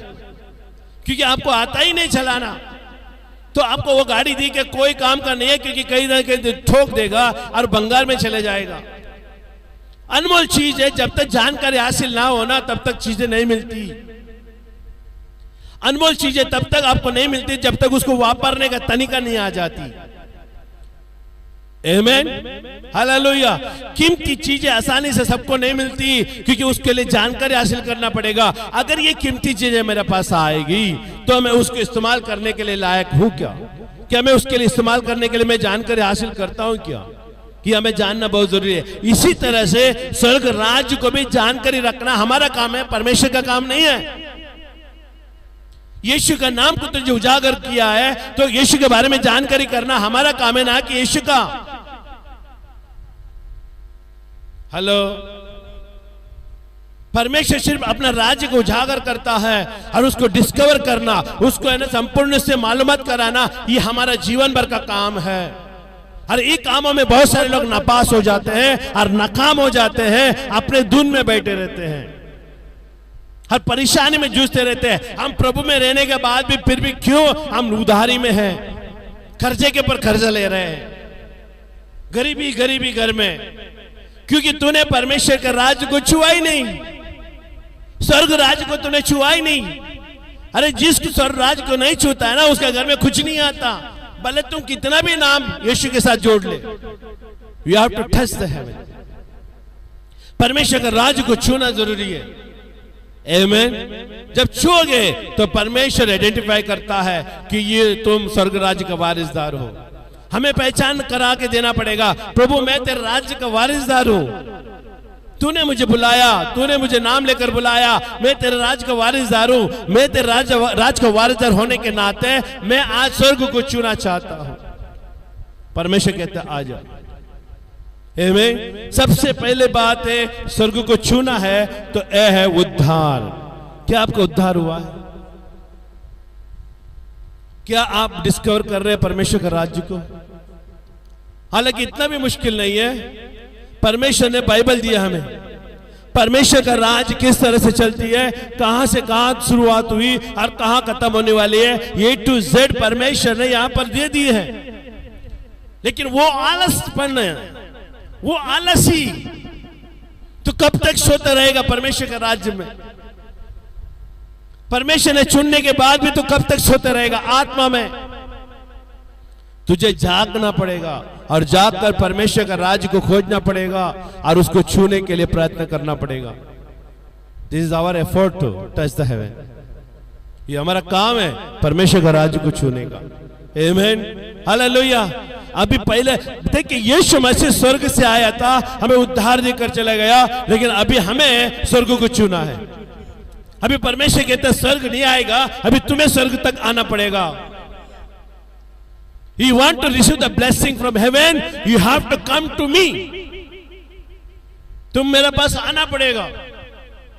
Speaker 1: क्योंकि आपको आता ही नहीं चलाना। तो आपको वो गाड़ी दी के कोई काम का नहीं है, क्योंकि कहीं ना कहीं ठोक देगा और बंगाल में चले जाएगा। अनमोल चीज है, जब तक जानकारी हासिल ना होना तब तक चीजें नहीं मिलती। अनमोल चीजें तब तक आपको नहीं मिलती जब तक उसको वापरने का तरीका नहीं आ जाती। आमीन। हालेलुया। कीमती चीजें आसानी से सबको नहीं मिलती, क्योंकि उसके लिए जानकारी हासिल करना पड़ेगा। अगर ये कीमती चीजें मेरे पास आएगी तो मैं उसको इस्तेमाल करने के लिए लायक हूं क्या मैं उसके लिए इस्तेमाल करने के लिए मैं जानकारी हासिल करता हूं क्या? कि हमें जानना बहुत जरूरी है। इसी तरह से स्वर्ग राज्य को भी जानकारी रखना हमारा काम है, परमेश्वर का काम नहीं है। यीशु का नाम को तुझे उजागर किया है, तो यीशु के बारे में जानकारी करना हमारा काम है, ना कि यीशु का। हेलो। परमेश्वर सिर्फ अपना राज्य को उजागर करता है और उसको डिस्कवर करना, उसको है ना संपूर्ण से मालूमात कराना, ये हमारा जीवन भर का काम है। और इन कामों में बहुत सारे लोग नापास हो जाते हैं और नाकाम हो जाते हैं, अपने धुन में बैठे रहते हैं, हर परेशानी में जूझते रहते हैं। हम प्रभु में रहने के बाद भी फिर भी क्यों हम उधारी में हैं, कर्जे के पर कर्जा ले रहे हैं, गरीबी गरीबी घर में, क्योंकि तूने परमेश्वर के राज्य को छुआ ही नहीं, स्वर्ग राज्य को तूने छुआ ही नहीं। अरे जिसको स्वर्ग राज्य को नहीं छूता है ना, उसका घर में कुछ नहीं आता, भले तुम कितना भी नाम यीशु के साथ जोड़ ले। You have to touch the heaven. परमेश्वर का राज्य को छूना जरूरी है। आमीन। जब छूओगे तो परमेश्वर आइडेंटिफाई करता है कि ये तुम स्वर्ग राज्य का वारिसदार हो। हमें पहचान करा के देना पड़ेगा, प्रभु मैं तेरे राज्य का वारिसदार हूं, तूने मुझे बुलाया, तूने मुझे नाम लेकर बुलाया, मैं तेरे राज का वारिसदार हूं। मैं तेरे राज का वारिसदार होने के नाते मैं आज स्वर्ग को छूना चाहता हूं। परमेश्वर कहता है आ जा। आमीन। सबसे पहले बात है स्वर्ग को छूना है, तो यह है उद्धार। क्या आपका उद्धार हुआ है? क्या आप डिस्कवर कर रहे हैं परमेश्वर का राज्य को? हालांकि इतना भी मुश्किल नहीं है। परमेश्वर ने बाइबल दिया हमें, परमेश्वर का राज किस तरह से चलती है, कहां से कहां शुरुआत हुई और कहां खत्म होने वाली है, A to Z परमेश्वर ने यहां पर दे दिए हैं। लेकिन वो आलसपन, वो आलसी तो कब तक सोता रहेगा परमेश्वर के राज्य में? परमेश्वर ने चुनने के बाद भी तो कब तक सोता रहेगा आत्मा में? तुझे जागना पड़ेगा और जागकर परमेश्वर का राज्य को खोजना पड़ेगा और उसको छूने के लिए प्रयत्न करना पड़ेगा। This is our effort to touch the heaven. ये हमारा काम है परमेश्वर का राज्य को छूने का। आमीन, हालेलुया। अभी पहले देखिए यीशु मसीह स्वर्ग से आया था, हमें उद्धार देकर चला गया, लेकिन अभी हमें स्वर्ग को चुना है। अभी परमेश्वर कहता है स्वर्ग नहीं आएगा, अभी तुम्हें स्वर्ग तक आना पड़ेगा। You want to receive the blessing from heaven, you have to come to me. तुम मेरे पास आना पड़ेगा,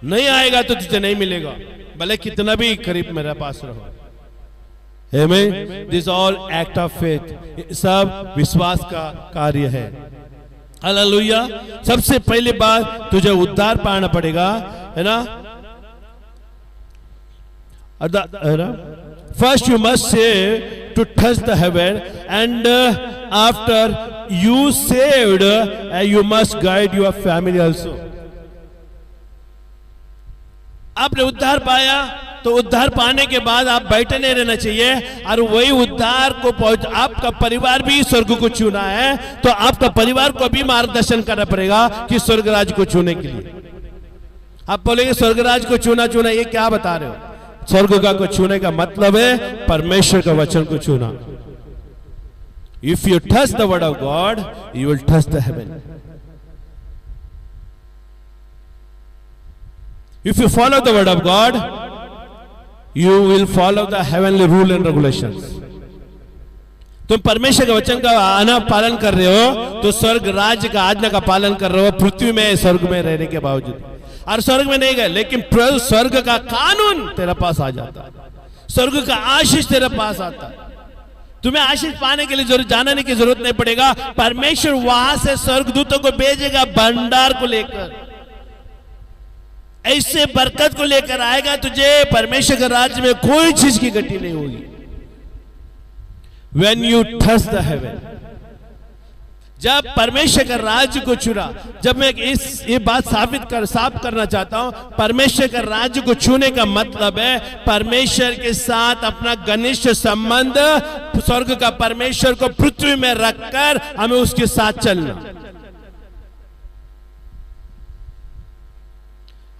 Speaker 1: नहीं आएगा तो तुझे नहीं मिलेगा, भले कितना भी करीब मेरे पास रहो। Amen. This all act of faith, सब विश्वास का कार्य है। हालेलुया। सबसे पहली बात तुझे उद्धार पाना पड़ेगा, है ना? First you must say to touch the heaven, and after you saved, you must guide your family also. आपने उद्धार पाया तो उद्धार पाने के बाद आप बैठे नहीं रहना चाहिए, और वही उद्धार को आपका परिवार भी स्वर्ग को चुना है, तो आपका परिवार को भी मार्गदर्शन करना पड़ेगा कि स्वर्ग राज को चुने के लिए। आप बोलेंगे स्वर्ग राज को चुना चुना, ये क्या बता रहे हो? स्वर्ग का को छूने का मतलब है परमेश्वर का वचन को छूना। If you touch the word of God, you will touch the haven. If you follow the word of God, you will follow the heavenly rule and regulations. तुम परमेश्वर के वचन का आना पालन कर रहे हो तो स्वर्ग राज्य का आज्ञा का पालन कर रहे हो, पृथ्वी में स्वर्ग में रहने के बावजूद। और स्वर्ग में नहीं गए, लेकिन स्वर्ग का कानून तेरे पास आ जाता, स्वर्ग का आशीष तेरे पास आता। तुम्हें आशीष पाने के लिए जरूर जाने की जरूरत नहीं पड़ेगा, परमेश्वर वहां से स्वर्गदूतों को भेजेगा भंडार को लेकर, ऐसे बरकत को लेकर आएगा तुझे। परमेश्वर के राज्य में कोई चीज की गति नहीं होगी। When you touch the heaven, जब परमेश्वर का राज्य को चुना, जब मैं ये बात साफ करना चाहता हूं, परमेश्वर का राज्य को छूने का मतलब है परमेश्वर के साथ अपना घनिष्ठ संबंध, स्वर्ग का परमेश्वर को पृथ्वी में रखकर हमें उसके साथ चलना।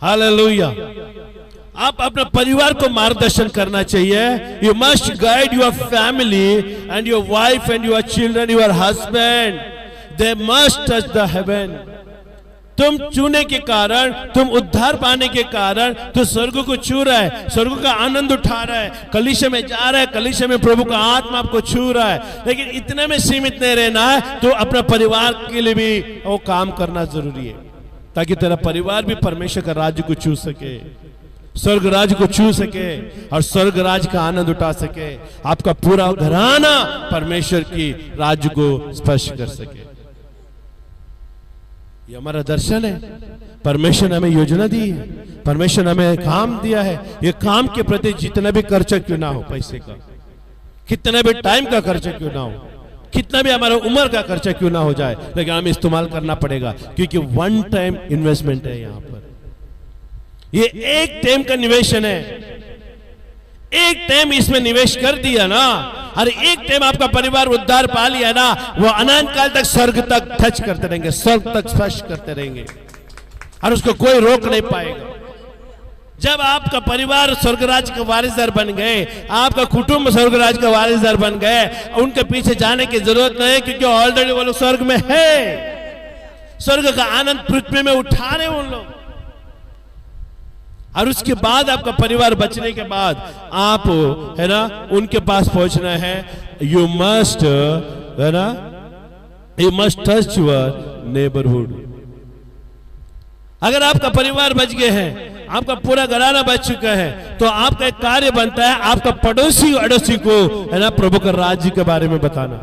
Speaker 1: हालेलुया। आप अपने परिवार को मार्गदर्शन करना चाहिए। You must guide your family and your wife and your children, your husband, they must touch the haven. तुम चुने के कारण, तुम उद्धार पाने के कारण तो स्वर्ग को छू रहा है, स्वर्ग का आनंद उठा रहा है, कलीसिया में जा रहा है, कलीसिया में प्रभु का आत्मा आपको छू रहा है। लेकिन इतने में सीमित नहीं रहना है, तो अपने परिवार के लिए भी वो काम करना जरूरी है, ताकि तेरा परिवार भी परमेश्वर का राज्य को छू सके, स्वर्ग राज्य को छू सके और स्वर्ग राज्य का आनंद उठा सके। आपका पूरा घराना परमेश्वर की राज्य को स्पर्श कर सके। ये हमारा दर्शन है। परमेश्वर ने हमें योजना दी है, परमेश्वर ने हमें काम दिया है। ये काम के प्रति जितना भी खर्चा क्यों ना हो, पैसे का, कितना भी टाइम का खर्चा क्यों ना हो, कितना भी हमारा उम्र का खर्चा क्यों ना हो जाए, लेकिन हमें इस्तेमाल करना पड़ेगा, क्योंकि वन टाइम इन्वेस्टमेंट है। यहाँ पर ये एक टाइम का निवेशन है। एक टाइम इसमें निवेश कर दिया ना, और एक टाइम आपका परिवार उद्धार पा लिया ना, वो अनंत काल तक स्वर्ग तक टच करते रहेंगे, स्वर्ग तक स्पर्श करते रहेंगे, और उसको कोई रोक नहीं पाएगा। जब आपका परिवार स्वर्गराज का वारिसदार बन गए, आपका कुटुंब स्वर्गराज का वारिसदार बन गए, उनके पीछे जाने की जरूरत नहीं, क्योंकि ऑलरेडी वो लोग स्वर्ग में है। स्वर्ग का आनंद पृथ्वी में उठा रहे उन लोग। और उसके बाद आपका परिवार बचने के बाद आप, है ना, उनके पास पहुंचना है। यू मस्ट, है ना, you must touch your neighbourhood. अगर आपका परिवार बच गए हैं, आपका पूरा घराना बच चुका है, तो आपका एक कार्य बनता है आपका पड़ोसी अड़ोसी को, है ना, प्रभु का राज्य के बारे में बताना,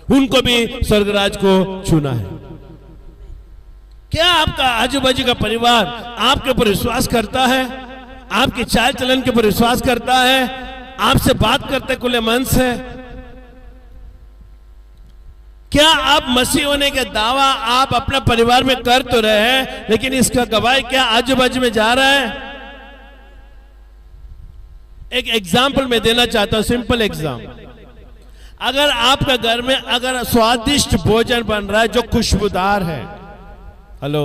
Speaker 1: उनको भी स्वर्गराज को छूना है। क्या आपका आजू बाजू का परिवार आपके ऊपर विश्वास करता है, आपके चाल चलन के ऊपर विश्वास करता है, आपसे बात करते खुले मन से? क्या आप मसीह होने का दावा आप अपने परिवार में कर तो रहे हैं, लेकिन इसका गवाही क्या आजू बाजू में जा रहा है? एक एग्जाम्पल मैं देना चाहता हूं, सिंपल एग्जाम्पल। अगर आपका घर में अगर स्वादिष्ट भोजन बन रहा है जो खुशबूदार है, हेलो,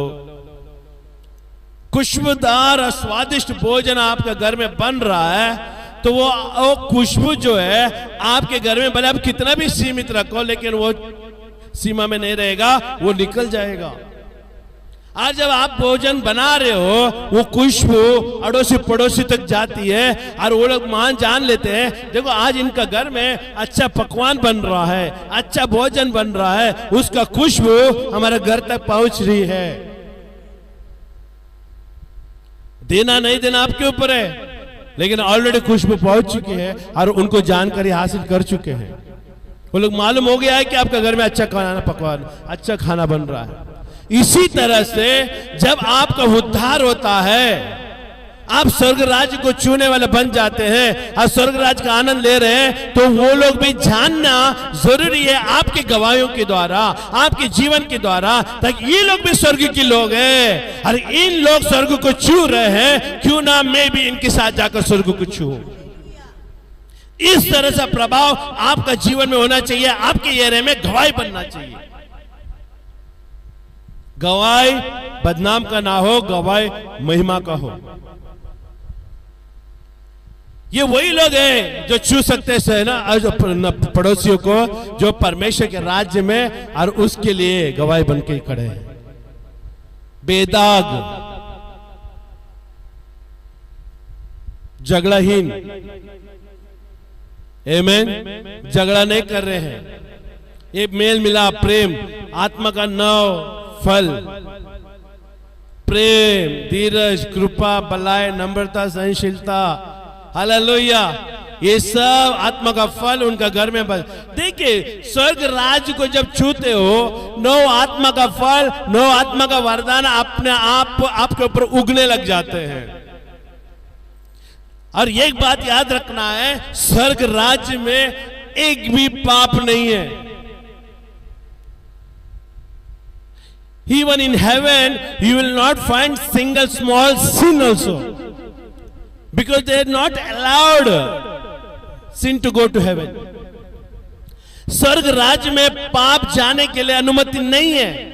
Speaker 1: खुशबूदार और स्वादिष्ट भोजन आपका घर में बन रहा है, तो वो खुशबू जो है आपके घर में भले आप कितना भी सीमित रखो, लेकिन वो सीमा में नहीं रहेगा, वो निकल जाएगा। आज जब आप भोजन बना रहे हो, वो खुशबू अड़ोसी पड़ोसी तक जाती है और वो लोग मान जान लेते हैं, देखो आज इनका घर में अच्छा पकवान बन रहा है, अच्छा भोजन बन रहा है, उसका खुशबू हमारे घर तक पहुंच रही है। देना नहीं देना आपके ऊपर है, लेकिन ऑलरेडी खुशबू पहुंच चुकी है और उनको जानकारी हासिल कर चुके हैं। वो लोग मालूम हो गया है कि आपका घर में अच्छा खाना पकवान, अच्छा खाना बन रहा है। इसी तरह से जब आपका उद्धार होता है, आप स्वर्ग राज्य को छूने वाले बन जाते हैं और स्वर्ग राज्य का आनंद ले रहे हैं, तो वो लोग भी जानना जरूरी है आपके गवाहियों के द्वारा, आपके जीवन के द्वारा, ताकि ये लोग भी स्वर्ग के लोग हैं और इन लोग स्वर्ग को छू रहे हैं, क्यों ना मैं भी इनके साथ जाकर स्वर्ग को छूऊं। इस तरह से प्रभाव आपका जीवन में होना चाहिए, आपके एरिया में गवाही बनना चाहिए। गवाही बदनाम का ना हो, गवाही महिमा का हो। ये वही लोग हैं जो छू सकते हैं ना, जो पड़ोसियों को, जो परमेश्वर के राज्य में और उसके लिए गवाही बन के खड़े हैं। बेदाग, झगड़ाहीन, आमीन, झगड़ा नहीं कर रहे हैं। ये मेल मिलाप, प्रेम, आत्मा का 9 फल, प्रेम, धीरज, कृपा, बलाय, नम्रता, सहनशीलता, हालेलुया, ये सब आत्मा का फल उनका घर में बस। देखिए, स्वर्ग राज्य को जब छूते हो, 9 आत्मा का फल, 9 आत्मा का वरदान अपने आप आपके ऊपर उगने लग जाते हैं। और एक बात याद रखना है, स्वर्ग राज्य में एक भी पाप नहीं है। Even in heaven, you will not find single small sin also, because they are not allowed sin to go to heaven. स्वर्ग राज्य में पाप जाने के लिए अनुमति नहीं है।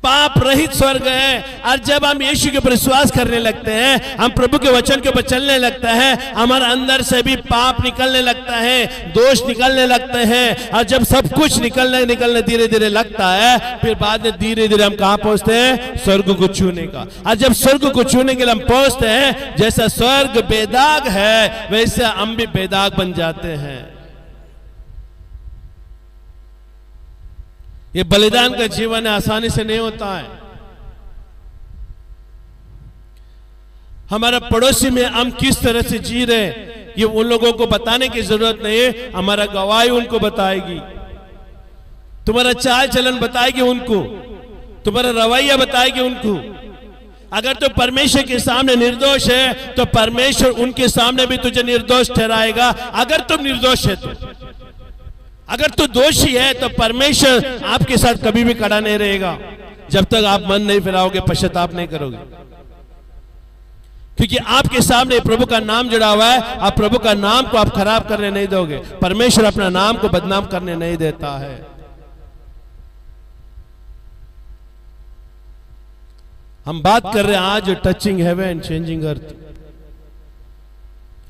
Speaker 1: पाप रहित स्वर्ग है। और जब हम यीशु के ऊपर विश्वास करने लगते हैं, हम प्रभु के वचन के ऊपर चलने लगता है, हमारे अंदर से भी पाप निकलने लगता है, दोष निकलने लगते हैं। और जब सब कुछ निकलने धीरे धीरे लगता है, फिर बाद में धीरे धीरे हम कहां पहुंचते हैं? स्वर्ग को छूने का। और जब स्वर्ग को छूने के लिए हम पहुंचते हैं, जैसा स्वर्ग बेदाग है, वैसे हम भी बेदाग बन जाते हैं। ये बलिदान का जीवन आसानी से नहीं होता है। हमारा पड़ोसी में हम किस तरह से जी रहे हैं, ये उन लोगों को बताने की जरूरत नहीं है, हमारा गवाही उनको बताएगी। तुम्हारा चाल चलन बताएगी उनको, तुम्हारा रवैया बताएगी उनको। अगर तो परमेश्वर के सामने निर्दोष है, तो परमेश्वर उनके सामने भी तुझे निर्दोष ठहराएगा। अगर तुम निर्दोष है तो, अगर तू दोषी है, तो परमेश्वर आपके साथ कभी भी खड़ा नहीं रहेगा, जब तक आप मन नहीं फिराओगे, पश्चाताप नहीं करोगे। क्योंकि आपके सामने प्रभु का नाम जुड़ा हुआ है। आप प्रभु का नाम को आप खराब करने नहीं दोगे। परमेश्वर अपना नाम को बदनाम करने नहीं देता है। हम बात कर रहे हैं आज टचिंग हेवन चेंजिंग अर्थ।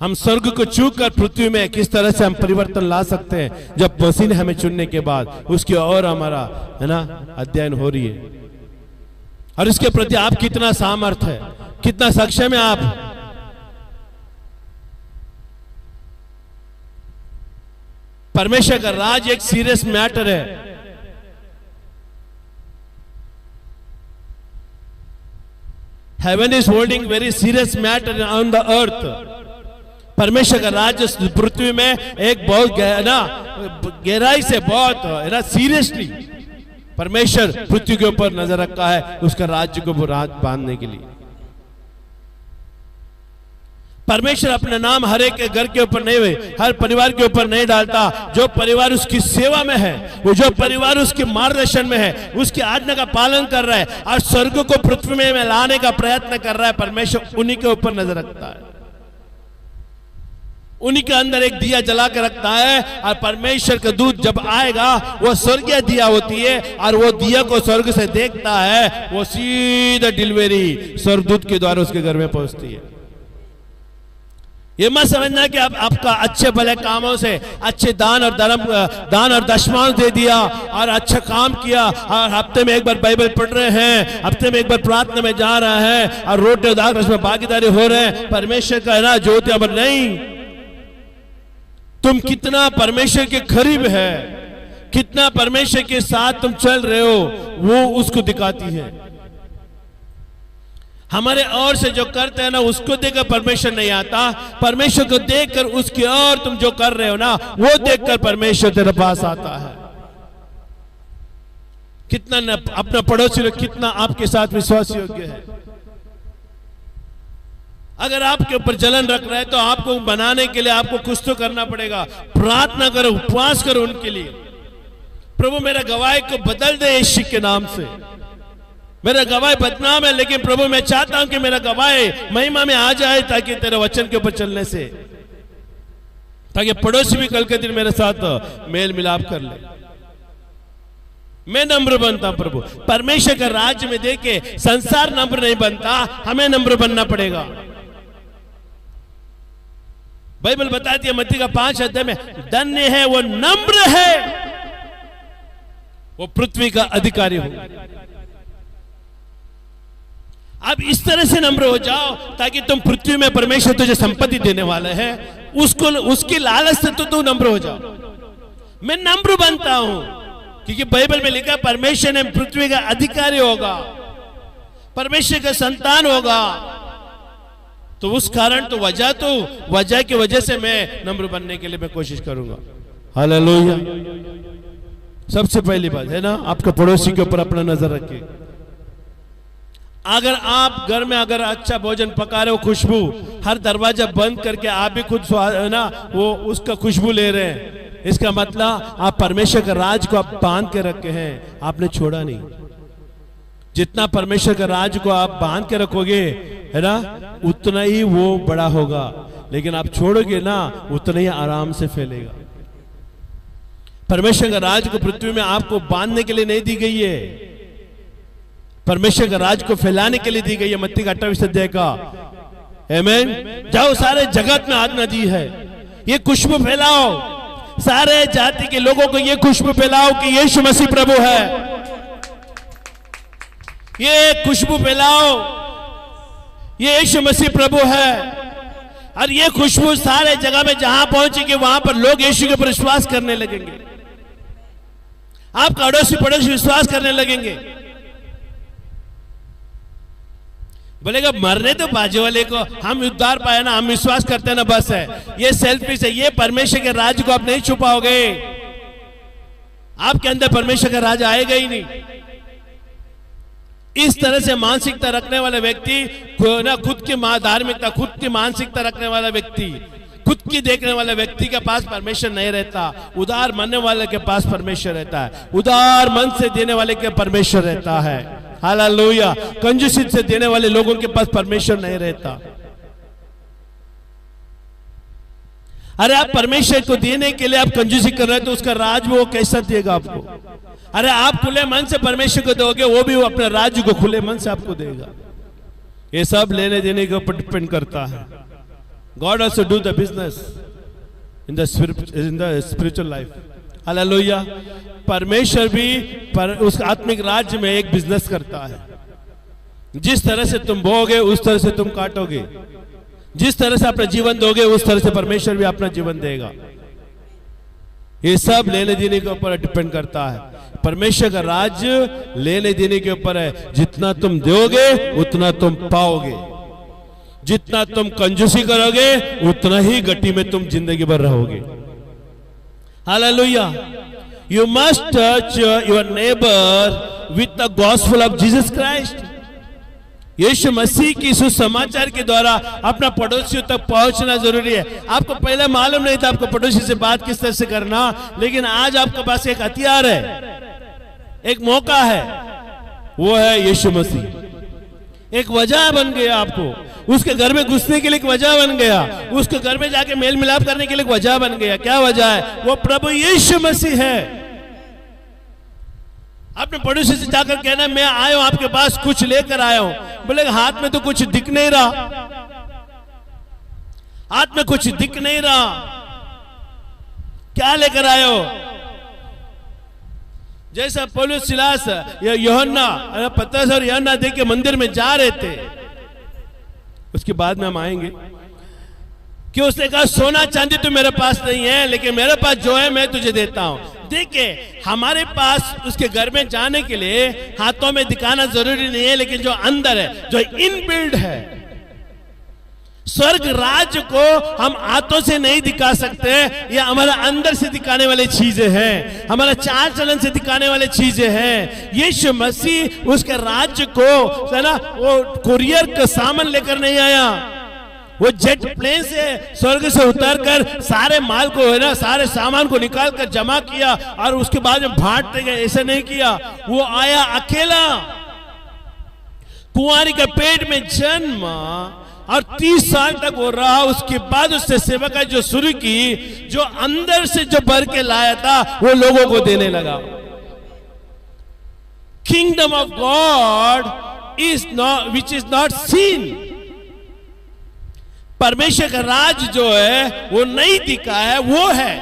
Speaker 1: हम स्वर्ग को छू कर पृथ्वी में किस तरह से हम परिवर्तन ला सकते हैं, जब मसीह ने हमें चुनने के बाद उसकी और हमारा है ना अध्ययन हो रही है। और इसके प्रति आप कितना सामर्थ है, कितना सक्षम है आप। परमेश्वर का राज एक सीरियस मैटर है। Heaven is holding very serious matter on the earth. परमेश्वर का राज्य पृथ्वी में एक बहुत गहराई से, बहुत है ना सीरियसली परमेश्वर पृथ्वी के ऊपर नजर रखा है, उसका राज्य को राज बांधने के लिए। परमेश्वर अपना नाम हर एक के घर के ऊपर नहीं, हर परिवार के ऊपर नहीं डालता। जो परिवार उसकी सेवा में है, वो जो परिवार उसके मार्गदर्शन में है, उसकी आज्ञा का पालन कर रहा है और स्वर्ग को पृथ्वी में लाने का प्रयत्न कर रहा है, परमेश्वर उन्हीं के ऊपर नजर रखता है। उन्हीं के अंदर एक दिया जला के रखता है और परमेश्वर का दूत जब आएगा वो स्वर्गीय दिया होती है और वो दिया को स्वर्ग से देखता है, वो सीधा डिलीवरी स्वर्गदूत के द्वारा उसके घर में पहुंचती है। ये मत समझना कि आपका अच्छे भले कामों से, अच्छे दान और दशमांश दे दिया और अच्छा काम किया और हफ्ते में एक बार बाइबल पढ़ रहे हैं, हफ्ते में एक बार प्रार्थना में जा रहे हैं और रोटी उदार में भागीदारी हो रहे हैं, परमेश्वर का ना ज्योति अमर नहीं। तुम कितना परमेश्वर के करीब है, कितना परमेश्वर के साथ तुम चल रहे हो, वो उसको दिखाती है। हमारे और से जो करते हैं ना, उसको देखकर परमेश्वर नहीं आता, परमेश्वर को देखकर उसकी और तुम जो कर रहे हो ना, वो देखकर परमेश्वर तेरे पास आता है। कितना अपना पड़ोसी लोग कितना आपके साथ विश्वास योग्य है। अगर आपके ऊपर जलन रख रहा है तो आपको बनाने के लिए आपको कुछ तो करना पड़ेगा। प्रार्थना करो, उपवास करो उनके लिए। प्रभु मेरा गवाही को बदल दे यीशु के नाम से। मेरा गवाही बदनाम है, लेकिन प्रभु मैं चाहता हूं कि मेरा गवाही महिमा में आ जाए, ताकि तेरे वचन के ऊपर चलने से, ताकि पड़ोसी भी कल के दिन मेरे साथ मेल मिलाप कर ले। मैं नम्र बनता हूं प्रभु। परमेश्वर का राज्य में देखे संसार नम्र नहीं बनता, हमें नम्र बनना पड़ेगा। बाइबल बताती है मत्ती का 5 अध्याय में, धन्य है वो नम्र है, वो पृथ्वी का अधिकारी हो। अब इस तरह से नम्र हो जाओ ताकि तुम पृथ्वी में परमेश्वर तुझे संपत्ति देने वाला है, उसको उसकी लालच से तो तू नम्र हो जाओ। मैं नम्र बनता हूं क्योंकि बाइबल में लिखा परमेश्वर ने पृथ्वी का अधिकारी होगा, परमेश्वर का संतान होगा, तो उस कारण तो वजह की वजह से मैं नम्र बनने के लिए मैं कोशिश करूंगा। हालेलुया। सबसे पहली बात है ना, आपके पड़ोसी के ऊपर अपना नजर रखिए। अगर आप घर में अगर अच्छा भोजन पका रहे हो, खुशबू, हर दरवाजा बंद करके आप भी खुद ना वो उसका खुशबू ले रहे हैं, इसका मतलब आप परमेश्वर का राज को आप बांध के रखे हैं, आपने छोड़ा नहीं। जितना परमेश्वर का राज को आप बांध के रखोगे है ना, उतना ही वो बड़ा होगा, लेकिन आप छोड़ोगे ना उतना ही आराम से फैलेगा। परमेश्वर का राज को पृथ्वी में आपको बांधने के लिए नहीं दी गई है, परमेश्वर का राज को फैलाने के लिए दी गई है। मत्ती का 28 अध्याय का, आमीन। जाओ सारे जगत में आज्ञा दी है, ये खुशबू फैलाओ, सारे जाति के लोगों को ये खुशबू फैलाओ कि यीशु मसीह प्रभु है। ये खुशबू फैलाओ, ये यीशु मसीह प्रभु है। और ये खुशबू सारे जगह में जहां पहुंचेगी वहां पर लोग यीशु के ऊपर विश्वास करने लगेंगे, आपका अड़ोसी पड़ोसी विश्वास करने लगेंगे। बोलेगा मरने तो बाजू वाले को, हम उद्धार पाए ना, हम विश्वास करते हैं ना, बस है। ये सेल्फिश है, ये परमेश्वर के राज को आप नहीं छुपाओगे, आपके अंदर परमेश्वर का राज आएगा ही नहीं। इस तरह से मानसिकता रखने वाला व्यक्ति ना, खुद की धार्मिकता, खुद की मानसिकता रखने वाला व्यक्ति, खुद की देखने वाले व्यक्ति के पास परमेश्वर नहीं रहता। उदार मनने वाले के पास परमेश्वर रहता है, उदार मन से देने वाले के परमेश्वर रहता है। हालेलुया। कंजूसी से देने वाले लोगों के पास परमेश्वर नहीं रहता। अरे आप परमेश्वर को देने के लिए आप कंजूसी कर रहे हैं तो उसका राज वो कैसा देगा आपको? अरे आप खुले मन से परमेश्वर को दोगे, वो भी वो अपने राज्य को खुले मन से आपको देगा। ये सब लेने देने के ऊपर डिपेंड करता है। God also do the business in the spiritual life. Hallelujah. परमेश्वर भी उस आत्मिक राज्य में एक बिजनेस करता है। जिस तरह से तुम बोओगे उस तरह से तुम काटोगे, जिस तरह से अपना जीवन दोगे उस तरह से परमेश्वर भी अपना जीवन देगा। ये सब लेने देने के ऊपर डिपेंड करता है। परमेश्वर का राज्य लेने देने के ऊपर है। जितना तुम दोगे उतना तुम पाओगे, जितना तुम कंजूसी करोगे उतना ही गड्डी में तुम जिंदगी भर रहोगे। Hallelujah. You must touch your neighbor with the gospel of Jesus Christ. यीशु मसीह की सुसमाचार के द्वारा अपना पड़ोसियों तक पहुंचना जरूरी है। आपको पहले मालूम नहीं था आपको पड़ोसी से बात किस तरह से करना, लेकिन आज आपके पास एक हथियार है, एक मौका है, वो है यीशु मसीह। एक वजह बन गया आपको, उसके घर में घुसने के लिए एक वजह बन गया, उसके घर में जाके मेल मिलाप करने के लिए एक वजह बन गया। क्या वजह है? वो प्रभु यीशु मसीह है। अपने पड़ोसी से जाकर कहना, मैं आया हूं आपके पास, कुछ लेकर आया हूं। बोले हाथ में तो कुछ दिख नहीं रहा, हाथ में कुछ दिख नहीं रहा, क्या लेकर आए हो? जैसा पौलुस सिलास या यूहन्ना, पतरस और यूहन्ना देख के मंदिर में जा रहे थे, उसके बाद में हम आएंगे कि उसने कहा सोना चांदी तो मेरे पास नहीं है, लेकिन मेरे पास जो है मैं तुझे देता हूं। देखिए, हमारे पास उसके घर में जाने के लिए हाथों में दिखाना जरूरी नहीं है, लेकिन जो अंदर है, जो इनबिल्ड है, स्वर्ग राज्य को हम हाथों से नहीं दिखा सकते, ये हमारा अंदर से दिखाने वाली चीजें हैं, हमारा चाल चलन से दिखाने वाली चीजें हैं। यीशु मसीह उसके राज्य को, है ना, वो कुरियर का सामान लेकर नहीं आया, वो जेट प्लेन से स्वर्ग से उतरकर सारे माल को, है ना, सारे सामान को निकाल कर जमा किया और उसके बाद में बांटते गए, ऐसा नहीं किया। वो आया अकेला, कुंवारी के पेट में जन्मा और 30 साल तक वो रहा। उसके बाद उससे सेवकाई जो शुरू की, जो अंदर से जो भर के लाया था वो लोगों को देने लगा। Kingdom of God is not which is not seen. परमेश्वर का राज जो है वो नहीं दिखा है, वो है।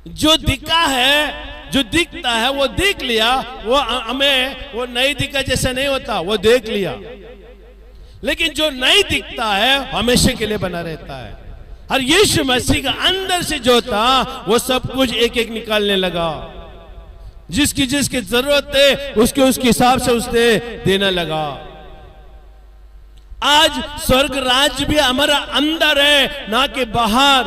Speaker 1: जो दिखा है, जो दिखता है वो देख लिया, वो हमें वो नहीं दिखा जैसा नहीं होता, वो देख लिया। लेकिन जो नहीं दिखता है हमेशा के लिए बना रहता है। और यीशु मसीह का अंदर से जो था वो सब कुछ एक एक निकालने लगा, जिसकी जिसकी जरूरत है उसके हिसाब से उसने देना लगा। आज स्वर्ग राज्य भी हमारा अंदर है, ना कि बाहर।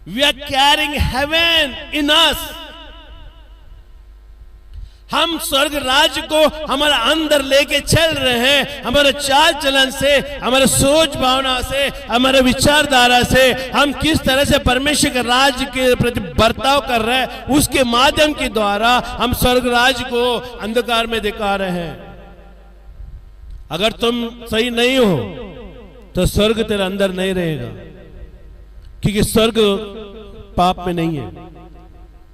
Speaker 1: We are carrying heaven in us. हम स्वर्ग राज्य को हमारा अंदर लेके चल रहे हैं। हमारे चाल चलन से, हमारे सोच भावना से, हमारे विचारधारा से हम किस तरह से परमेश्वर के राज्य के प्रति बर्ताव कर रहे हैं, उसके माध्यम के द्वारा हम स्वर्ग राज्य को अंधकार में दिखा रहे हैं। अगर तुम सही नहीं हो तो स्वर्ग तेरे अंदर नहीं रहेगा, क्योंकि स्वर्ग पाप में नहीं है।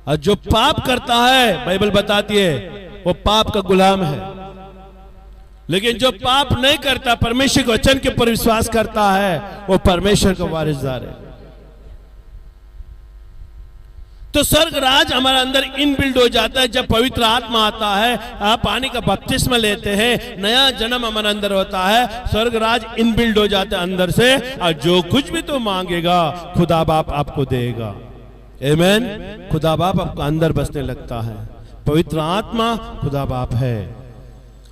Speaker 1: और जो पाप करता है, बाइबल बताती है, वो पाप का गुलाम है। लेकिन जो पाप नहीं करता, परमेश्वर के वचन के ऊपर विश्वास करता है, वो परमेश्वर का वारिसदार है। तो स्वर्ग राज हमारे अंदर इनबिल्ड हो जाता है जब पवित्र आत्मा आता है, आप पानी का बपतिस्मा लेते हैं, नया जन्म हमारे अंदर होता है, स्वर्ग राज इनबिल्ड हो जाता है अंदर से। और जो कुछ भी तो मांगेगा खुदा बाप आपको देगा। आमीन। खुदा बाप आपको अंदर बसने लगता है। पवित्र आत्मा खुदा बाप है।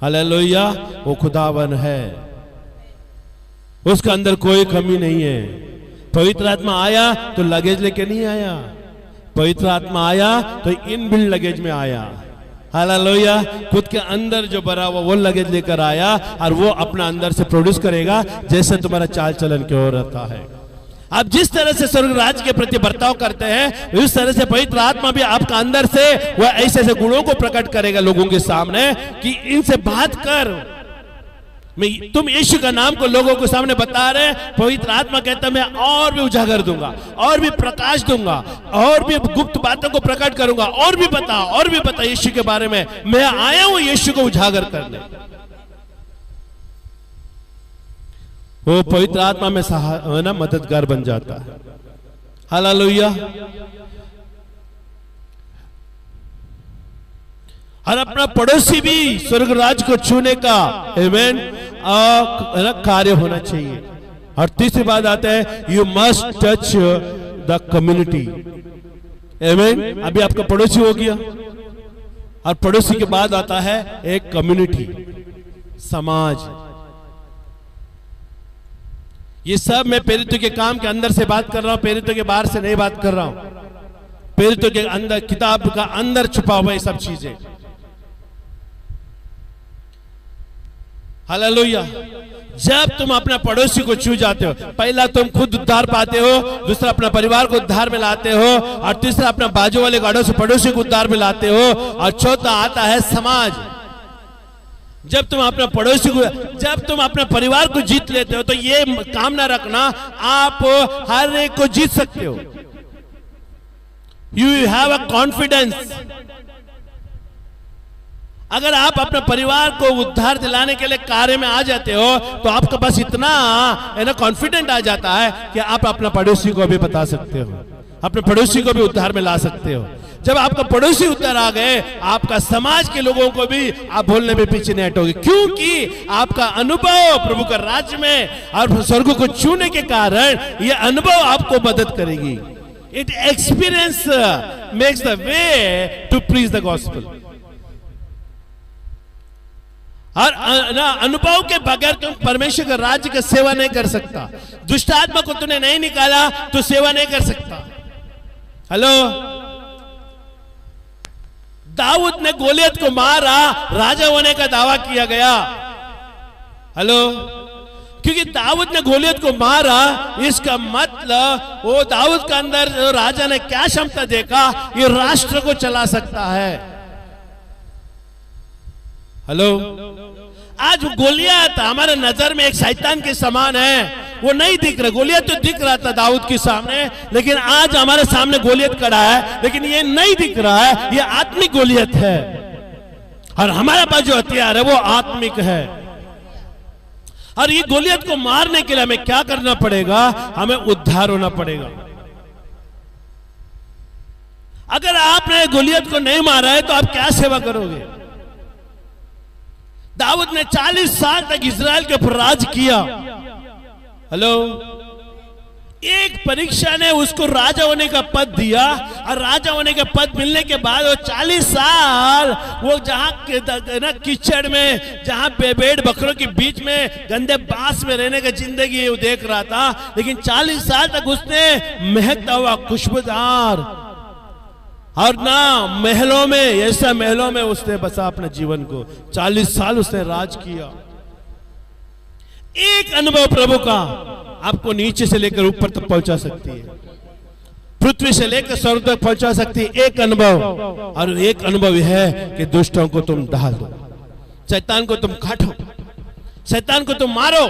Speaker 1: हालेलुया। वो खुदावन है, उसके अंदर कोई कमी नहीं है। पवित्र आत्मा आया तो लगेज लेके नहीं आया, पवित्र आत्मा आया तो इनबिल्ड लगेज में आया। हालेलुया। खुद के अंदर जो भरा हुआ वो लगेज लेकर आया और वो अपना अंदर से प्रोड्यूस करेगा जैसे तुम्हारा चाल चलन की ओर रहता है। आप जिस तरह से स्वर्ग राज्य के प्रति बर्ताव करते हैं, उस तरह से पवित्र आत्मा भी आपका अंदर से वह ऐसे ऐसे गुणों को प्रकट करेगा लोगों के सामने कि इनसे बात कर। तुम यीशु का नाम को लोगों के सामने बता रहे, पवित्र आत्मा कहता है मैं और भी उजागर दूंगा, और भी प्रकाश दूंगा, और भी गुप्त बातों को प्रकट करूंगा, और भी बता यीशु के बारे में। मैं आया हूं यीशु को उजागर करने। वो पवित्र आत्मा में ना मददगार बन जाता है। हालेलुया। और अपना पड़ोसी भी स्वर्ग राज को छूने का आमीन कार्य होना चाहिए। और तीसरी बात आता है, you must touch the community. आमीन। अभी आपका पड़ोसी हो गया, और पड़ोसी के बाद आता है एक कम्युनिटी, समाज। ये सब मैं प्रेरितों के काम के अंदर से बात कर रहा हूं, प्रेरितों के बाहर से नहीं बात कर रहा हूं। प्रेरितों के अंदर, किताब का अंदर छुपा हुआ ये सब चीजें। हालेलुया। जब तुम अपने पड़ोसी को छू जाते हो, पहला तुम खुद उद्धार पाते हो, दूसरा अपना परिवार को उद्धार में लाते हो, और तीसरा अपना बाजू वाले पड़ोसी को उद्धार में लाते हो, और चौथा आता है समाज। जब तुम अपने पड़ोसी को, जब तुम अपने परिवार को जीत लेते हो, तो ये काम ना रखना आप हर एक को जीत सकते हो। You have a confidence. अगर आप अपने परिवार को उद्धार दिलाने के लिए कार्य में आ जाते हो, तो आपके पास इतना कॉन्फिडेंट आ जाता है कि आप अपने पड़ोसी को भी बता सकते हो, अपने पड़ोसी को भी उद्धार में ला सकते हो। जब आपका पड़ोसी उद्धार आ गए, आपका समाज के लोगों को भी आप बोलने में पीछे नहीं हटोगे, क्योंकि आपका अनुभव प्रभु का राज्य में और स्वर्ग को छूने के कारण यह अनुभव आपको मदद करेगी। It experience makes the way to preach the gospel. और अनुभव के बगैर तुम परमेश्वर के राज्य की सेवा नहीं कर सकता। दुष्ट आत्मा को तूने नहीं निकाला तो सेवा नहीं कर सकता। हेलो, दाऊद ने गोलियत को मारा, राजा होने का दावा किया गया। हेलो, क्योंकि दाऊद ने गोलियत को मारा, इसका मतलब वो दाऊद के अंदर राजा ने क्या क्षमता देखा, ये राष्ट्र को चला सकता है। हेलो, आज गोलियत हमारे नजर में एक शैतान के समान है, वो नहीं दिख रहा। गोलियत तो दिख रहा था दाऊद के सामने, लेकिन आज हमारे सामने गोलियत खड़ा है, लेकिन ये नहीं दिख रहा है, ये आत्मिक गोलियत है। और हमारे पास जो हथियार है वो आत्मिक है। और ये गोलियत को मारने के लिए हमें क्या करना पड़ेगा? हमें उद्धार होना पड़ेगा। अगर आपने गोलियत को नहीं मारा है तो आप क्या सेवा करोगे? दाऊद ने 40 साल तक इस्राएल के ऊपर राज किया। हेलो, एक परीक्षा ने उसको राजा होने का पद दिया, और राजा होने का पद मिलने के बाद वो 40 साल वो जहां कीचड़ में, जहां भेड़ बकरों के बीच में गंदे बांस में रहने का जिंदगी वो देख रहा था, लेकिन 40 साल तक उसने महकता हुआ खुशबूदार, और ना महलों में, ऐसा महलों में उसने बसा अपने जीवन को। 40 साल उसने राज किया। एक अनुभव प्रभु का आपको नीचे से लेकर ऊपर तक पहुंचा सकती है, पृथ्वी से लेकर स्वर्ग तक पहुंचा सकती है। एक अनुभव, और एक अनुभव यह है कि दुष्टों को तुम ढाल दो, शैतान को तुम काटो, शैतान को तुम मारो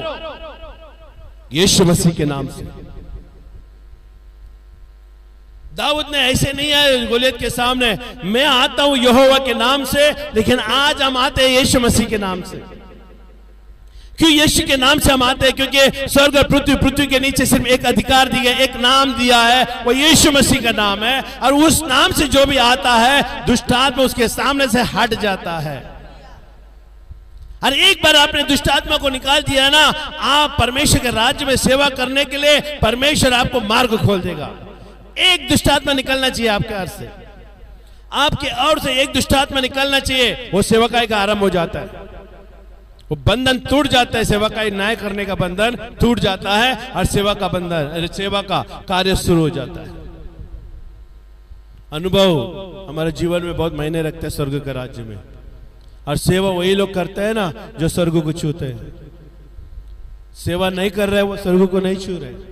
Speaker 1: यीशु मसीह के नाम से। दाऊद ने ऐसे नहीं है गोलियत के सामने, मैं आता हूं यहोवा के नाम से, लेकिन आज हम आते हैं यीशु मसीह के नाम से। क्यों यीशु के नाम से हम आते हैं? क्योंकि स्वर्ग और पृथ्वी के नीचे सिर्फ एक अधिकार दिया, एक नाम दिया है, वो यीशु मसीह का नाम है। और उस नाम से जो भी आता है, दुष्ट आत्मा उसके सामने से हट जाता है। और एक बार आपने दुष्ट आत्मा को निकाल दिया ना, आप परमेश्वर के राज्य में सेवा करने के लिए परमेश्वर आपको मार्ग खोल देगा। एक दुष्ट आत्मा निकलना चाहिए आपके ओर से, आपके ओर से एक दुष्ट आत्मा निकलना चाहिए, वो सेवकाई का आरंभ हो जाता है, वो बंधन टूट जाता है, सेवकाई न्याय करने का बंधन टूट जाता है, और सेवा का बंधन, सेवा का कार्य शुरू हो जाता है। अनुभव हमारे जीवन में बहुत मायने रखते हैं स्वर्ग के राज्य में। और सेवा वही लोग करते हैं ना जो स्वर्ग को छूते हैं। सेवा नहीं कर रहे वो स्वर्ग को नहीं छू रहे।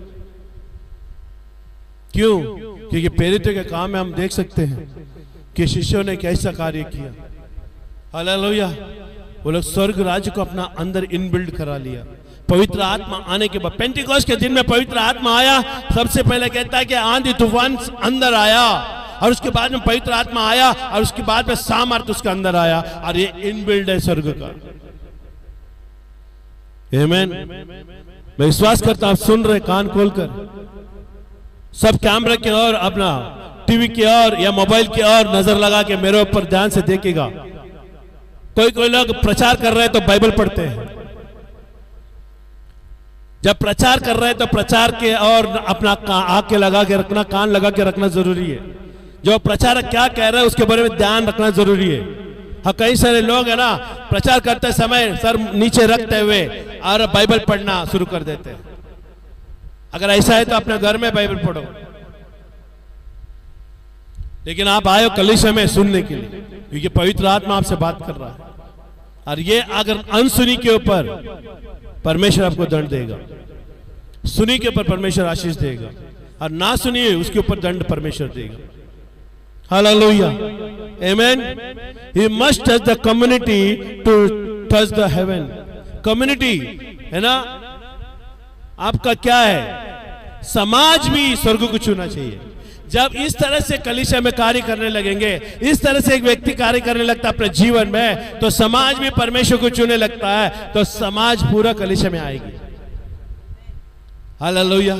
Speaker 1: क्यों? क्योंकि प्रेरितों के काम में हम देख सकते हैं कि शिष्यों ने कैसा कार्य किया। हालेलुया। वो लोग स्वर्ग राज्य को अपना अंदर इनबिल्ड करा लिया। पवित्र आत्मा आने के बाद, पेंटिकोस्ट के दिन में पवित्र आत्मा आया, सबसे पहले कहता है कि आंधी तूफान अंदर आया, और उसके बाद में पवित्र आत्मा आया, और उसके बाद में सामर्थ उसके अंदर आया, और ये इनबिल्ड है स्वर्ग का। आमीन। मैं विश्वास करता हूं आप सुन रहे कान खोलकर, सब कैमरे की ओर, अपना टीवी की ओर या मोबाइल की ओर नजर लगा के मेरे ऊपर ध्यान से देखेगा। कोई लोग प्रचार कर रहे हैं तो बाइबल पढ़ते हैं। जब प्रचार कर रहे हैं तो प्रचार के और अपना आंखें लगा के रखना, कान लगा के रखना जरूरी है। जो प्रचारक क्या कह रहे हैं उसके बारे में ध्यान रखना जरूरी है। हाँ, कई सारे लोग है ना प्रचार करते समय सर नीचे रखते हुए और बाइबल पढ़ना शुरू कर देते हैं। अगर ऐसा है तो अपने घर में बाइबल पढ़ो, लेकिन आप आए हो कलीसिया में सुनने के लिए, क्योंकि पवित्र आत्मा आपसे बात कर रहा है। और ये अगर अनसुनी के ऊपर परमेश्वर आपको दंड देगा, सुनी के ऊपर परमेश्वर आशीष देगा, और ना सुनिए उसके ऊपर दंड परमेश्वर देगा। Hallelujah, amen. He must touch the community to touch the heaven. Community है ना, आपका क्या है, समाज भी स्वर्ग को छूना चाहिए। जब इस तरह से कलीसिया में कार्य करने लगेंगे, इस तरह से एक व्यक्ति कार्य करने लगता है अपने जीवन में, तो समाज भी परमेश्वर को छूने लगता है, तो समाज पूरा कलीसिया में आएगी। हालेलुया।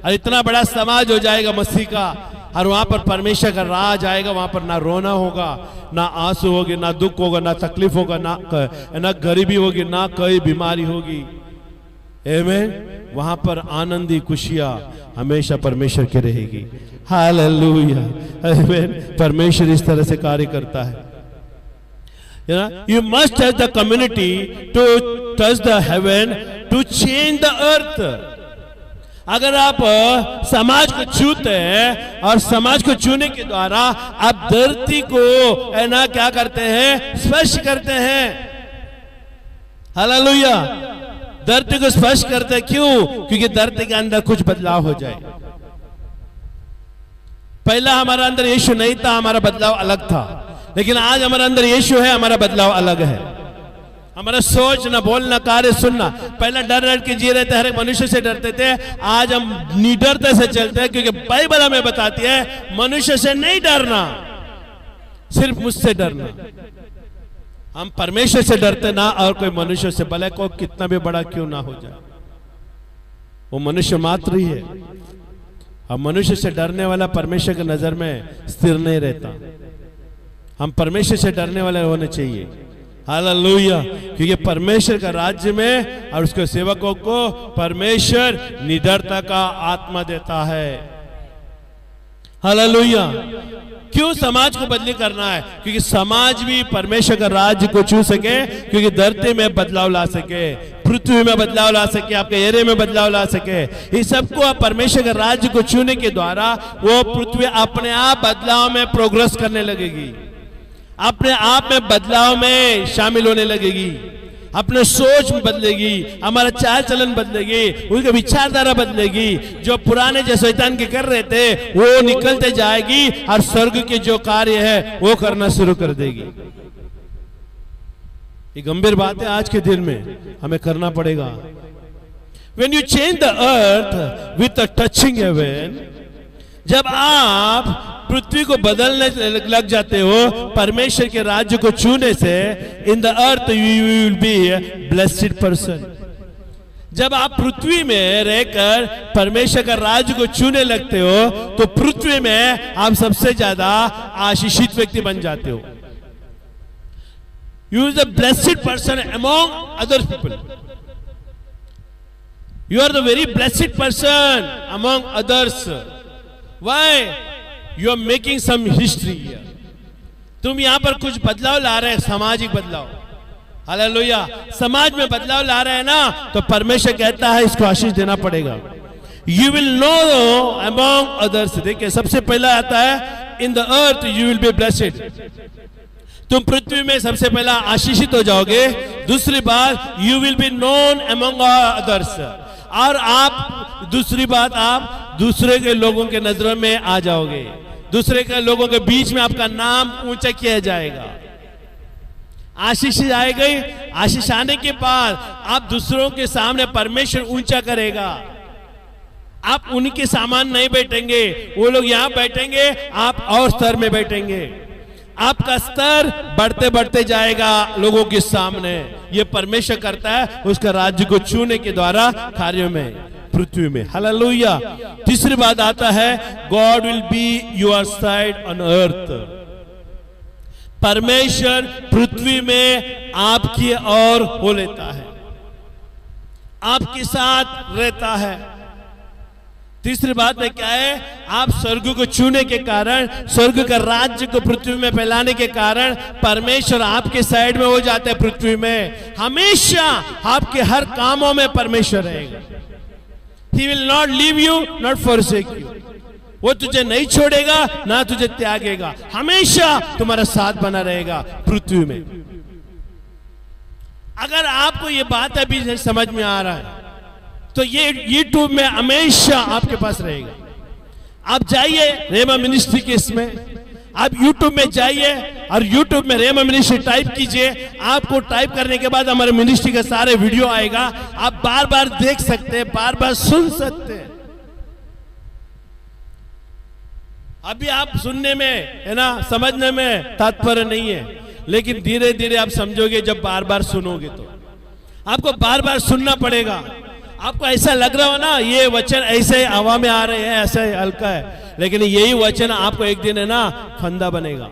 Speaker 1: और इतना बड़ा समाज हो जाएगा मसीह का, और वहां पर परमेश्वर का राज आएगा। वहां पर ना रोना होगा, ना आंसू होगी, ना दुख होगा, ना तकलीफ होगा, ना गरीबी होगी, ना कोई बीमारी होगी। आमीन। वहां पर आनंदी खुशियां हमेशा परमेश्वर की रहेगी। हालेलुया, आमीन। परमेश्वर इस तरह से कार्य करता है। You must touch the community to touch the heaven to change the earth. अगर आप समाज को छूते हैं और समाज को छूने के द्वारा आप धरती को है ना क्या करते हैं, स्पर्श करते हैं। हालेलुया, धरती को स्पर्श करते हैं। क्यों? क्योंकि धरती के अंदर कुछ बदलाव हो जाए। पहला हमारा अंदर यीशु नहीं था, हमारा बदलाव अलग था, लेकिन आज हमारे अंदर यीशु है, हमारा बदलाव अलग है। हमारा सोच, ना बोलना, कार्य, सुनना। पहले डर डर के जी रहे थे, हर एक मनुष्य से डरते थे। आज हम निडरता से चलते हैं, क्योंकि बाइबल हमें बताती है मनुष्य से नहीं डरना, सिर्फ मुझसे डरना। हम परमेश्वर से डरते ना, और कोई मनुष्य से, भले को कितना भी बड़ा क्यों ना हो जाए, वो मनुष्य मात्र ही है। अब मनुष्य से डरने वाला परमेश्वर की नजर में स्थिर नहीं रहता। हम परमेश्वर से डरने वाले होने चाहिए। हालेलुया, क्योंकि परमेश्वर का राज्य में और उसके सेवकों को परमेश्वर निडरता का आत्मा देता है। हालेलुया। क्यों समाज को बदली करना है? क्योंकि समाज भी परमेश्वर का राज्य को छू सके, क्योंकि धरती में बदलाव ला सके, पृथ्वी में बदलाव ला सके, आपके एरिया में बदलाव ला सके। इस सबको आप परमेश्वर के राज्य को छूने के द्वारा वो पृथ्वी अपने आप बदलाव में प्रोग्रेस करने लगेगी, अपने आप में बदलाव में शामिल होने लगेगी, अपने सोच में बदलेगी, हमारा चाल चलन बदलेगी, उनकी विचारधारा बदलेगी। जो पुराने जो शैतान के कर रहे थे वो निकलते जाएगी, और स्वर्ग के जो कार्य है वो करना शुरू कर देगी। ये गंभीर बात है, आज के दिन में हमें करना पड़ेगा। When you change the earth with a touching heaven, जब आप पृथ्वी को बदलने लग जाते हो परमेश्वर के राज्य को छूने से, इन the earth you will be A blessed person. जब आप पृथ्वी में रहकर परमेश्वर का राज्य को छूने लगते हो, तो पृथ्वी में आप सबसे ज्यादा आशीषित व्यक्ति बन जाते हो। You is the blessed person among other people. You are the very blessed person among others. Why? You are making some history here. तुम यहां पर कुछ बदलाव ला रहे हैं, सामाजिक बदलाव। हालेलुया। समाज में बदलाव ला रहे हैं ना, तो परमेश्वर कहता है इसको आशीष देना पड़ेगा। You will know among others। देखिए, सबसे पहला आता है in the earth you will be blessed। तुम पृथ्वी में सबसे पहला आशीषित हो जाओगे। दूसरी बात, you will be known among others। और आप दूसरी बात, आप दूसरे के लोगों के नजरों में आ जाओगे, दूसरे के लोगों के बीच में आपका नाम ऊंचा किया जाएगा। आशीष आएगी। आशीष आने के बाद आप दूसरों के सामने परमेश्वर ऊंचा करेगा। आप उनके सामान नहीं बैठेंगे, वो लोग यहां बैठेंगे, आप और स्तर में बैठेंगे। आपका स्तर बढ़ते बढ़ते जाएगा लोगों के सामने। ये परमेश्वर करता है उसका राज्य को छूने के द्वारा कार्यों में, पृथ्वी में। हालेलुया। तीसरी बात आता है, God will be your side on earth. परमेश्वर पृथ्वी में आपकी ओर हो लेता है, आपके साथ रहता है। तीसरी बात में क्या है? आप स्वर्ग को छूने के कारण, स्वर्ग का राज्य को पृथ्वी में फैलाने के कारण परमेश्वर आपके साइड में हो जाते हैं। पृथ्वी में हमेशा आपके हर कामों में परमेश्वर रहेगा। He will not leave you, not forsake you। वो तुझे नहीं छोड़ेगा, ना तुझे त्यागेगा, हमेशा तुम्हारा साथ बना रहेगा पृथ्वी में। अगर आपको ये बात अभी समझ में आ रहा है तो ये YouTube में हमेशा आपके पास रहेगा। आप जाइए रेमा मिनिस्ट्री के इसमें, आप YouTube में जाइए और YouTube में रेमा मिनिस्ट्री टाइप कीजिए। आपको टाइप करने के बाद हमारे मिनिस्ट्री के सारे वीडियो आएगा, आप बार बार देख सकते हैं, बार बार सुन सकते हैं। अभी आप सुनने में है ना, समझने में तात्पर्य नहीं है, लेकिन धीरे धीरे आप समझोगे जब बार बार सुनोगे तो। आपको बार बार सुनना पड़ेगा। आपको ऐसा लग रहा हो ना ये वचन ऐसे हवा में आ रहे हैं, ऐसा हल्का है, लेकिन यही वचन आपको एक दिन है ना फंदा बनेगा,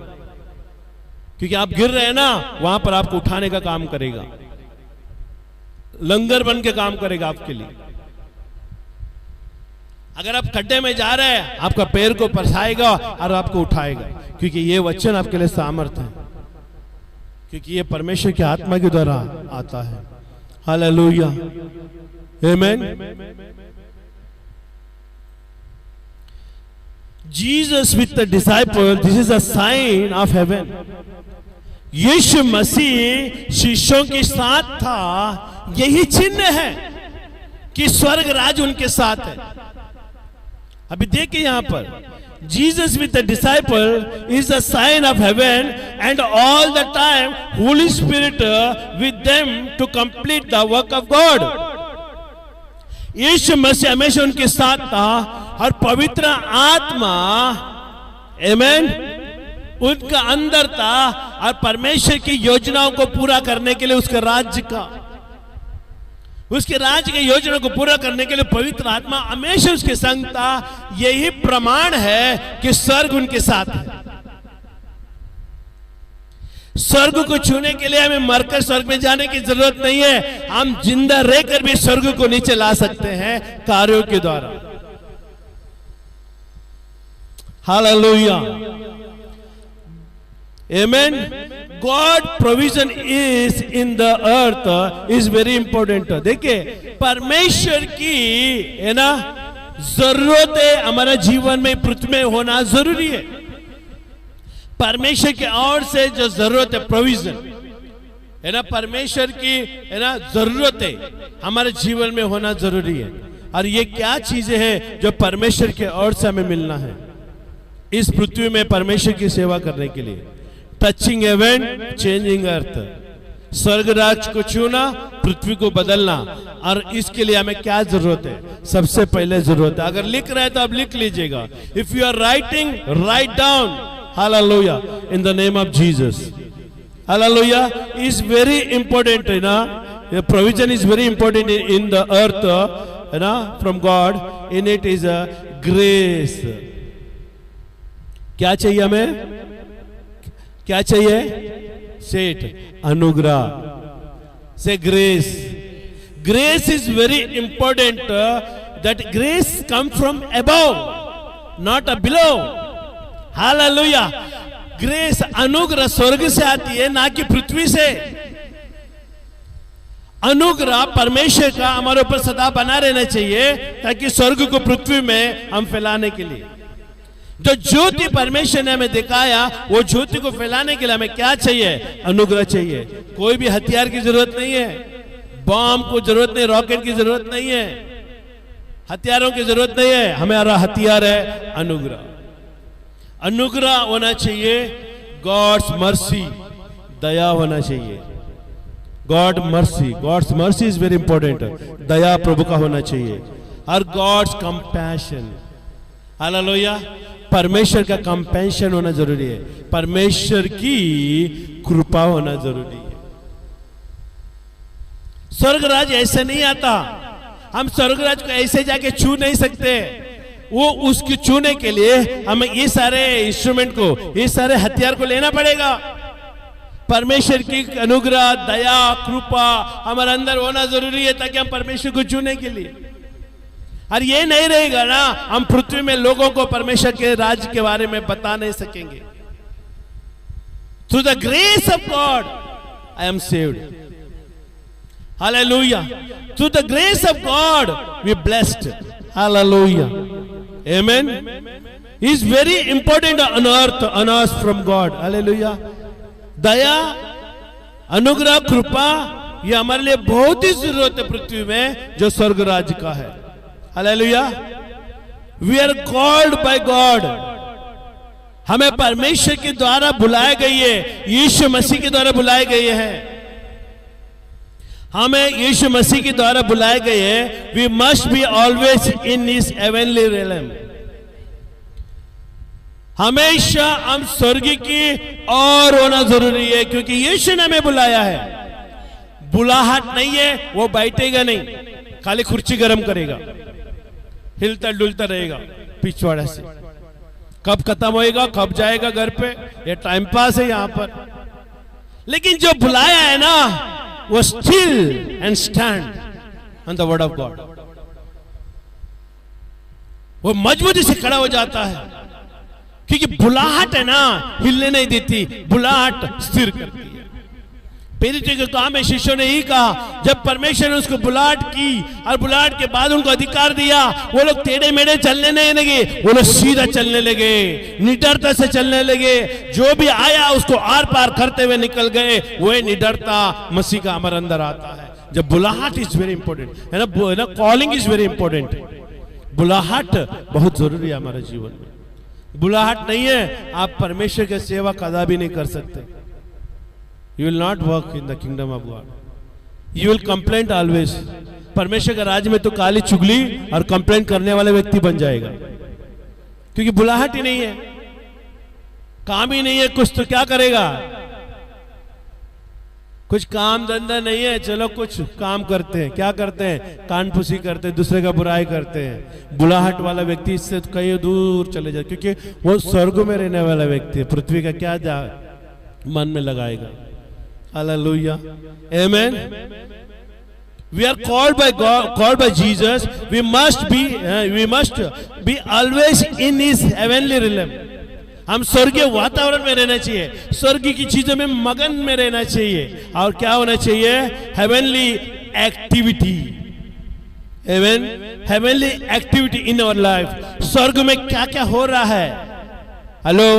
Speaker 1: क्योंकि आप गिर रहे हैं ना, वहां पर आपको उठाने का काम करेगा, लंगर बन के काम करेगा आपके लिए। अगर आप खड्डे में जा रहे हैं, आपका पैर को फंसाएगा और आपको उठाएगा, क्योंकि ये वचन आपके लिए सामर्थ है, क्योंकि ये परमेश्वर की आत्मा के द्वारा आता है। Hallelujah, amen. Jesus with the disciple, this is a sign of heaven. यीशु मसीह शिष्यों के साथ था, यही चिन्ह है कि स्वर्ग राज उनके साथ है। अभी देखिए यहां पर, Jesus with the disciple is a sign of heaven, and all the time Holy Spirit with them to complete the work of God. यीशु मसीह हमेशा उनके साथ था और पवित्र आत्मा, आमेन, उनका अंदर था और परमेश्वर की योजनाओं को पूरा करने के लिए, उसके राज्य की योजना को पूरा करने के लिए पवित्र आत्मा हमेशा उसके संग था। यही प्रमाण है कि स्वर्ग उनके साथ है। स्वर्ग को छूने के लिए हमें मरकर स्वर्ग में जाने की जरूरत नहीं है, हम जिंदा रहकर भी स्वर्ग को नीचे ला सकते हैं कार्यों के द्वारा। Hallelujah, amen. God provision is in the earth is very important। देखिए परमेश्वर की है ना जरूरत है हमारे जीवन में, पृथ्वी में होना जरूरी है। परमेश्वर की ओर से जो जरूरत है, प्रोविजन है ना, परमेश्वर की है ना जरूरत है हमारे जीवन में होना जरूरी है। और ये क्या चीजें हैं जो परमेश्वर की ओर से हमें मिलना है इस पृथ्वी में परमेश्वर की सेवा करने के लिए? टचिंग हेवन, चेंजिंग अर्थ, स्वर्ग राज को छूना, पृथ्वी को बदलना। और इसके लिए हमें क्या जरूरत है? सबसे पहले जरूरत है, अगर लिख रहे हैं तो आप लिख लीजिएगा, if you are writing, write down, hallelujah, in the name of Jesus. Hallelujah is very important है ना, provision is very important in the earth है ना, from God. In it is a grace. क्या चाहिए हमें? क्या चाहिए? सेठ, अनुग्रह से grace. Grace is very important, that grace come from above, not a below. Hallelujah, grace, अनुग्रह स्वर्ग से आती है, ना कि पृथ्वी से। अनुग्रह परमेश्वर का हमारे ऊपर सदा बना रहना चाहिए, ताकि स्वर्ग को पृथ्वी में हम फैलाने के लिए, जो ज्योति परमेश्वर ने हमें दिखाया, वो ज्योति को फैलाने के लिए हमें क्या चाहिए? अनुग्रह चाहिए। कोई भी हथियार की जरूरत नहीं है, बम को जरूरत नहीं, रॉकेट की जरूरत नहीं है, हथियारों की जरूरत नहीं है। हमारा हथियार है अनुग्रह। अनुग्रह होना चाहिए, गॉड्स मर्सी, दया होना चाहिए। God mercy, God's mercy is very important, दया प्रभु का होना चाहिए। और गॉड्स कंपैशन, हालेलुया, परमेश्वर का कंपैशन होना जरूरी है, परमेश्वर की कृपा होना जरूरी है। स्वर्गराज ऐसे नहीं आता, हम स्वर्गराज को ऐसे जाके छू नहीं सकते। वो उसको छूने के लिए हमें ये सारे इंस्ट्रूमेंट को, ये सारे हथियार को लेना पड़ेगा। परमेश्वर की अनुग्रह, दया, कृपा हमारे अंदर होना जरूरी है, ताकि हम परमेश्वर को छूने के लिए। और ये नहीं रहेगा ना, हम पृथ्वी में लोगों को परमेश्वर के राज्य के बारे में बता नहीं सकेंगे। Through the grace of God I am saved, hallelujah. Through the grace of God we blessed, hallelujah, amen. Is very important on earth from God, hallelujah. दया, अनुग्रह, कृपा ये हमारे लिए बहुत ही जरूरत है पृथ्वी में जो स्वर्ग राज्य का है। Hallelujah. We are called by God, हमें परमेश्वर के द्वारा बुलाए गए है, यीशु मसीह के द्वारा बुलाए गए हैं। हमें यीशु मसीह के द्वारा बुलाए गए हैं। We must be always in his heavenly realm, हमेशा हम स्वर्ग की और होना जरूरी है, क्योंकि यीशु ने हमें बुलाया है। बुलाहट नहीं है, वो बैठेगा नहीं, खाली कुर्सी गरम करेगा, हिलता डुलता रहेगा पिछवाड़े से। कब खत्म होएगा, कब जाएगा घर पे, ये टाइम पास है यहां पर। लेकिन जो बुलाया है ना, वो still and stand on the word of God, वो मजबूती से खड़ा हो जाता है, क्योंकि बुलाहट है ना हिलने नहीं देती, बुलाहट स्थिर करती है। पेरिते के काम में शिष्यों ने ही कहा, जब परमेश्वर ने उसको बुलाहट की और बुलाहट के बाद उनको अधिकार दिया, वो लोग टेढ़े मेढ़े चलने नहीं लगे, वो लोग सीधा चलने लगे, निडरता से चलने लगे। जो भी आया उसको आर पार करते हुए निकल गए। वही निडरता मसीह का हमारे अंदर आता है। जब बुलाहट इज वेरी इंपॉर्टेंट है ना, कॉलिंग इज वेरी इंपॉर्टेंट। बुलाहट बहुत जरूरी है हमारे जीवन में। बुलाहट नहीं है, आप परमेश्वर की सेवा कदा भी नहीं कर सकते। You will not work in the kingdom of God. You will complain always. परमेश्वर के राज्य में तो काली चुगली और कंप्लेंट करने वाले व्यक्ति बन जाएगा, क्योंकि बुलाहट ही नहीं है, काम ही नहीं है, कुछ तो क्या करेगा। कुछ काम धंधा नहीं है, चलो कुछ काम करते हैं, क्या करते हैं, कानफूसी करते हैं, दूसरे का बुराई करते हैं। बुलाहट वाला व्यक्ति इससे कहीं दूर चले जाए, क्योंकि वो स्वर्ग में रहने वाला व्यक्ति है। पृथ्वी का क्या मन में लगाएगा। Hallelujah. Amen. We are called by God, called by Jesus. We must be always in His heavenly realm. हम स्वर्गीय वातावरण में रहना चाहिए, स्वर्ग की चीजों में मगन में रहना चाहिए। और क्या होना चाहिए, heavenly activity. Heavenly activity in our life. स्वर्ग में क्या क्या हो रहा है, हेलो,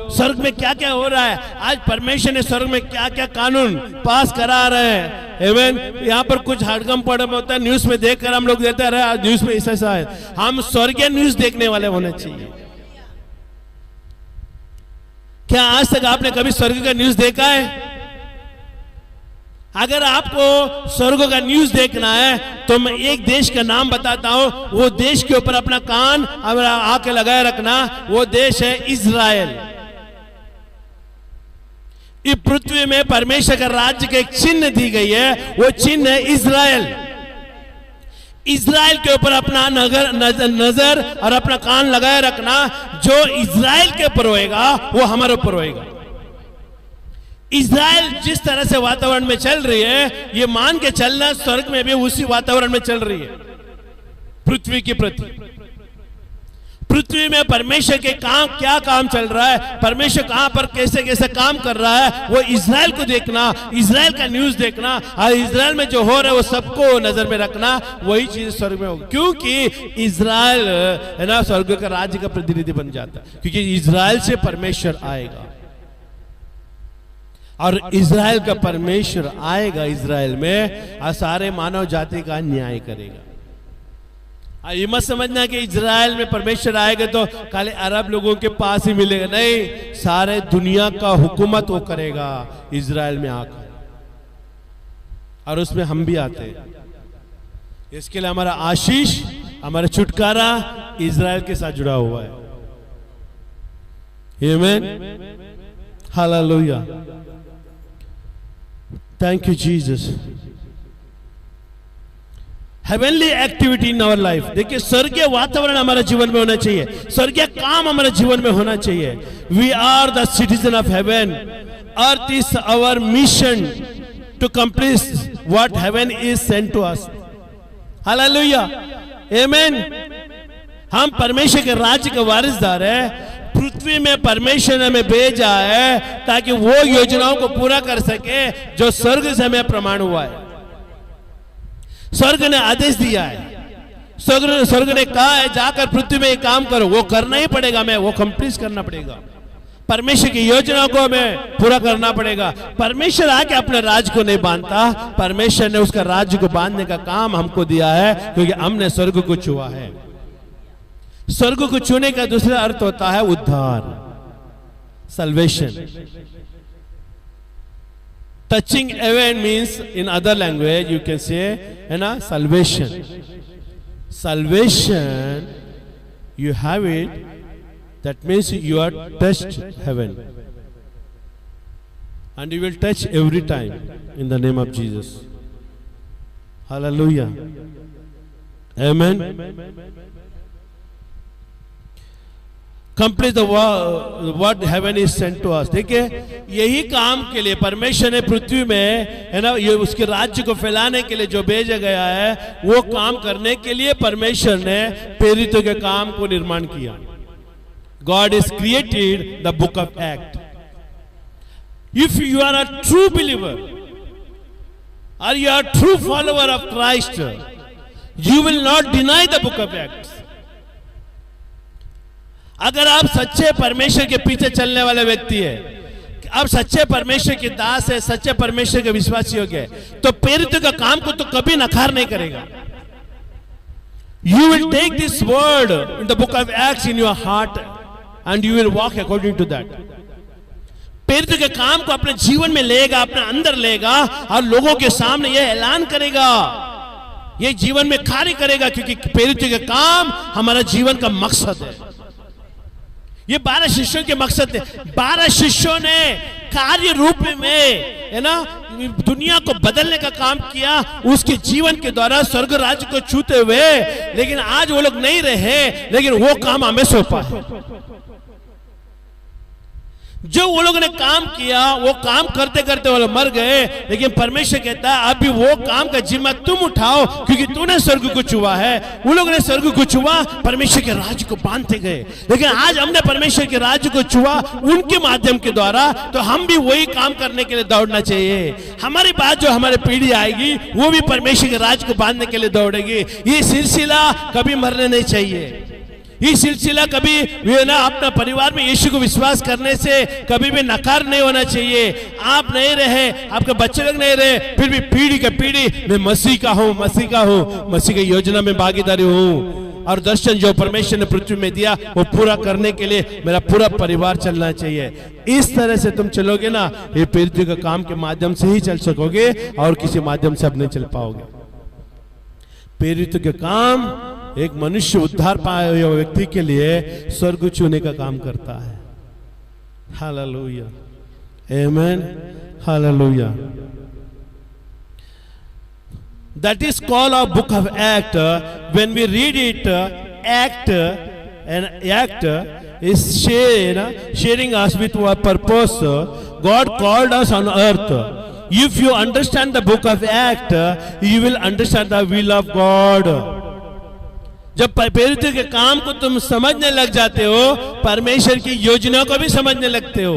Speaker 1: स्वर्ग में क्या क्या हो रहा है। आज परमेश्वर ने स्वर्ग में क्या क्या कानून पास करा रहे हैं। एमेन। यहाँ पर कुछ हड़कम पड़म होता है, न्यूज में देखकर हम लोग देते रहे, आज न्यूज में ऐसा है। हम स्वर्गीय न्यूज देखने वाले होने चाहिए। क्या आज तक आपने कभी स्वर्ग का न्यूज देखा है? अगर आपको स्वर्ग का न्यूज देखना है तो मैं एक देश का नाम बताता हूं, वो देश के ऊपर अपना कान आके लगाए रखना। वो देश है इजराइल। इस पृथ्वी में परमेश्वर का राज्य का एक चिन्ह दी गई है, वो चिन्ह है इजराइल। इजराइल के ऊपर अपना नजर और अपना कान लगाए रखना। जो इजराइल के ऊपर होएगा वो हमारे ऊपर होएगा। इजराइल जिस तरह से वातावरण में चल रही है, ये मान के चलना स्वर्ग में भी उसी वातावरण में चल रही है। पृथ्वी के प्रति, पृथ्वी में परमेश्वर के काम क्या काम चल रहा है, परमेश्वर कहां पर कैसे कैसे काम कर रहा है, वो इजराइल को देखना, इजराइल का न्यूज देखना, और इजराइल में जो हो रहा है वो सबको नजर में रखना। वही चीज स्वर्ग में होगी, क्योंकि इजराइल है ना स्वर्ग का राज्य का प्रतिनिधि बन जाता है, क्योंकि इजराइल से परमेश्वर आएगा और इजराइल का परमेश्वर आएगा इजराइल में और सारे मानव जाति का न्याय करेगा। ये मत समझना कि इजराइल में परमेश्वर आएगा तो खाली अरब लोगों के पास ही मिलेगा, नहीं, सारे दुनिया का हुकूमत वो करेगा इजराइल में आकर, और उसमें हम भी आते हैं। इसके लिए हमारा आशीष, हमारा छुटकारा इजराइल के साथ जुड़ा हुआ है। Amen, hallelujah, thank you Jesus. Heavenly activity in our life. देखिए, स्वर्गीय वातावरण हमारे जीवन में होना चाहिए, स्वर्गीय काम हमारे जीवन में होना चाहिए। We are the citizen of heaven. Earth is our mission to complete what heaven is sent to us. Hallelujah, amen. हम परमेश्वर के राज्य के वारिसदार हैं। पृथ्वी में परमेश्वर ने हमें भेजा है ताकि वो योजनाओं को पूरा कर सके जो स्वर्ग से हमें प्रमाण हुआ है। स्वर्ग ने आदेश दिया है, स्वर्ग ने कहा है जाकर पृथ्वी में काम करो, वो करना ही पड़ेगा, मैं वो कंप्लीट करना पड़ेगा। परमेश्वर की योजना को हमें पूरा करना पड़ेगा। परमेश्वर आके अपने राज्य को नहीं बांधता, परमेश्वर ने उसका राज्य को बांधने का काम हमको दिया है, क्योंकि हमने स्वर्ग को छुआ है। स्वर्ग को छूने का दूसरा अर्थ होता है उद्धार, salvation. Touching heaven means in other language you can say, है ना, salvation. Salvation, you have it, that means you are touched heaven, and you will touch every time in the name of Jesus. Hallelujah. Amen. Complete the what heaven is sent to us. देखिए, यही काम के लिए परमेश्वर ने पृथ्वी में, है ना, ये उसके राज्य को फैलाने के लिए जो भेजा गया है, वो काम करने के लिए परमेश्वर ने प्रेरितों के काम को निर्माण किया। God is created the book of Acts. If you are a true believer or you are a true follower of Christ, you will not deny the book of Acts. अगर आप सच्चे परमेश्वर के पीछे चलने वाले व्यक्ति है, आप सच्चे परमेश्वर के दास है, सच्चे परमेश्वर के विश्वासी हो गए, तो प्रेरितों का काम को तो कभी नकार नहीं करेगा। You will take this word in the book of Acts in your heart and you will walk according to that. प्रेरितों के काम को अपने जीवन में लेगा, अपने अंदर लेगा और लोगों के सामने यह ऐलान करेगा, यह जीवन में कार्य करेगा, क्योंकि प्रेरितों के काम हमारा जीवन का मकसद है। ये 12 शिष्यों के मकसद थे। 12 शिष्यों ने कार्य रूप में, है ना, दुनिया को बदलने का काम किया उसके जीवन के द्वारा, स्वर्ग राज्य को छूते हुए। लेकिन आज वो लोग नहीं रहे, लेकिन वो काम हमें सौंपा है। जो वो लोगों ने काम किया, वो काम करते करते वो लोग मर गए, लेकिन परमेश्वर कहता है अभी वो काम का जिम्मा तुम उठाओ, क्योंकि तूने स्वर्ग को छुआ है। वो लोगों ने स्वर्ग को छुआ, परमेश्वर के राज्य को बांधते गए। लेकिन आज हमने परमेश्वर के राज्य को छुआ उनके माध्यम के द्वारा, तो हम भी वही काम करने के लिए दौड़ना चाहिए। हमारी बात जो हमारी पीढ़ी आएगी, वो भी परमेश्वर के राज्य को बांधने के लिए दौड़ेगी। ये सिलसिला कभी मरने नहीं चाहिए। ये सिलसिला कभी भी ना अपना परिवार में यीशु को विश्वास करने से कभी भी नकार नहीं होना चाहिए। आप नहीं रहे, आपके बच्चे लोग नहीं रहे, फिर भी पीढ़ी के पीढ़ी मैं मसीह का हूँ, मसीह का हूँ, मसीह की योजना में भागीदारी हूँ, और दर्शन जो परमेश्वर ने पृथ्वी में दिया वो पूरा करने के लिए मेरा पूरा परिवार चलना चाहिए। इस तरह से तुम चलोगे ना, ये पृथ्वी के काम के माध्यम से ही चल सकोगे, और किसी माध्यम से अब नहीं चल पाओगे। प्रेरितों के काम एक मनुष्य उद्धार पाए हुए व्यक्ति के लिए स्वर्ग छूने का काम करता है। Hallelujah, amen, hallelujah. That is called a book of Acts. When we read it, act is sharing us with our purpose. God called us on earth. If you understand the book of Acts, you will understand the will of God. जब प्रेरितों के काम को तुम समझने लग जाते हो, परमेश्वर की योजना को भी समझने लगते हो।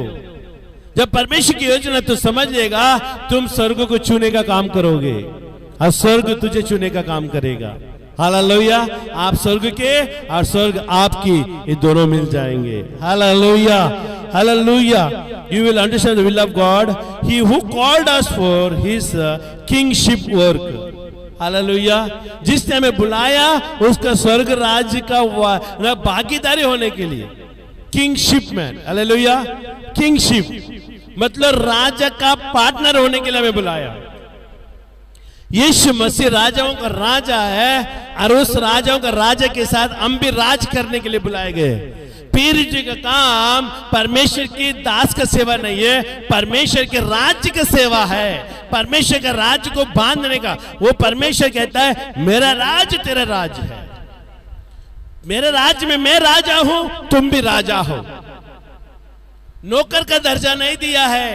Speaker 1: जब परमेश्वर की योजना तो समझ लेगा, तुम स्वर्ग को छूने का काम करोगे और स्वर्ग तुझे छूने का काम करेगा। हालेलुया। आप स्वर्ग के और स्वर्ग आपकी, ये दोनों मिल जाएंगे। Hallelujah, hallelujah. You will understand the will of God. He who called us for His kingship work. Hallelujah. जिसने हमें बुलाया उसका स्वर्ग राज्य का भागीदारी होने के लिए, किंगशिप मैन। हालेलुया। किंगशिप मतलब राजा का पार्टनर होने के लिए हमें बुलाया। यीशु मसीह राजाओं का राजा है, और उस राजाओं का राजा के साथ हम भी राज करने के लिए बुलाए गए। प्रेरितों का काम परमेश्वर की दास का सेवा नहीं है, परमेश्वर के राज्य का सेवा है। परमेश्वर का राज्य को बांधने का, वो परमेश्वर कहता है मेरा राज्य तेरा राज्य है, मेरे राज्य में मैं राजा हूं, तुम भी राजा हो। नौकर का दर्जा नहीं दिया है,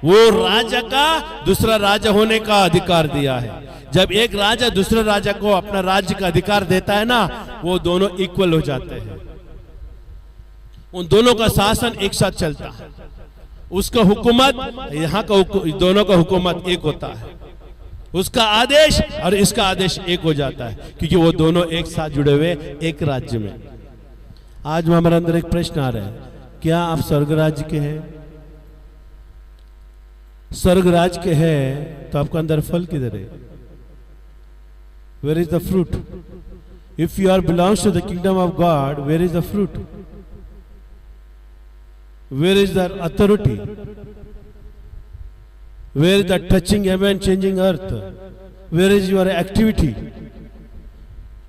Speaker 1: वो राजा का दूसरा राजा होने का अधिकार दिया है। जब एक राजा दूसरे राजा को अपना राज्य का अधिकार देता है ना, वो दोनों इक्वल हो जाते हैं, उन दोनों का शासन एक साथ चलता है। उसका हुकूमत, यहाँ का दोनों का हुकूमत एक होता है, उसका आदेश और इसका आदेश एक हो जाता है, क्योंकि वो दोनों एक साथ जुड़े हुए एक राज्य में। आज हमारे अंदर एक प्रश्न आ रहा है, क्या आप स्वर्ग राज्य के हैं? स्वर्ग राज्य के हैं तो आपका अंदर फल किधर है? Where is the fruit? If you are belongs to the kingdom of God, where is the fruit? Where is the authority? Where is the touching heaven, changing earth? Where is your activity?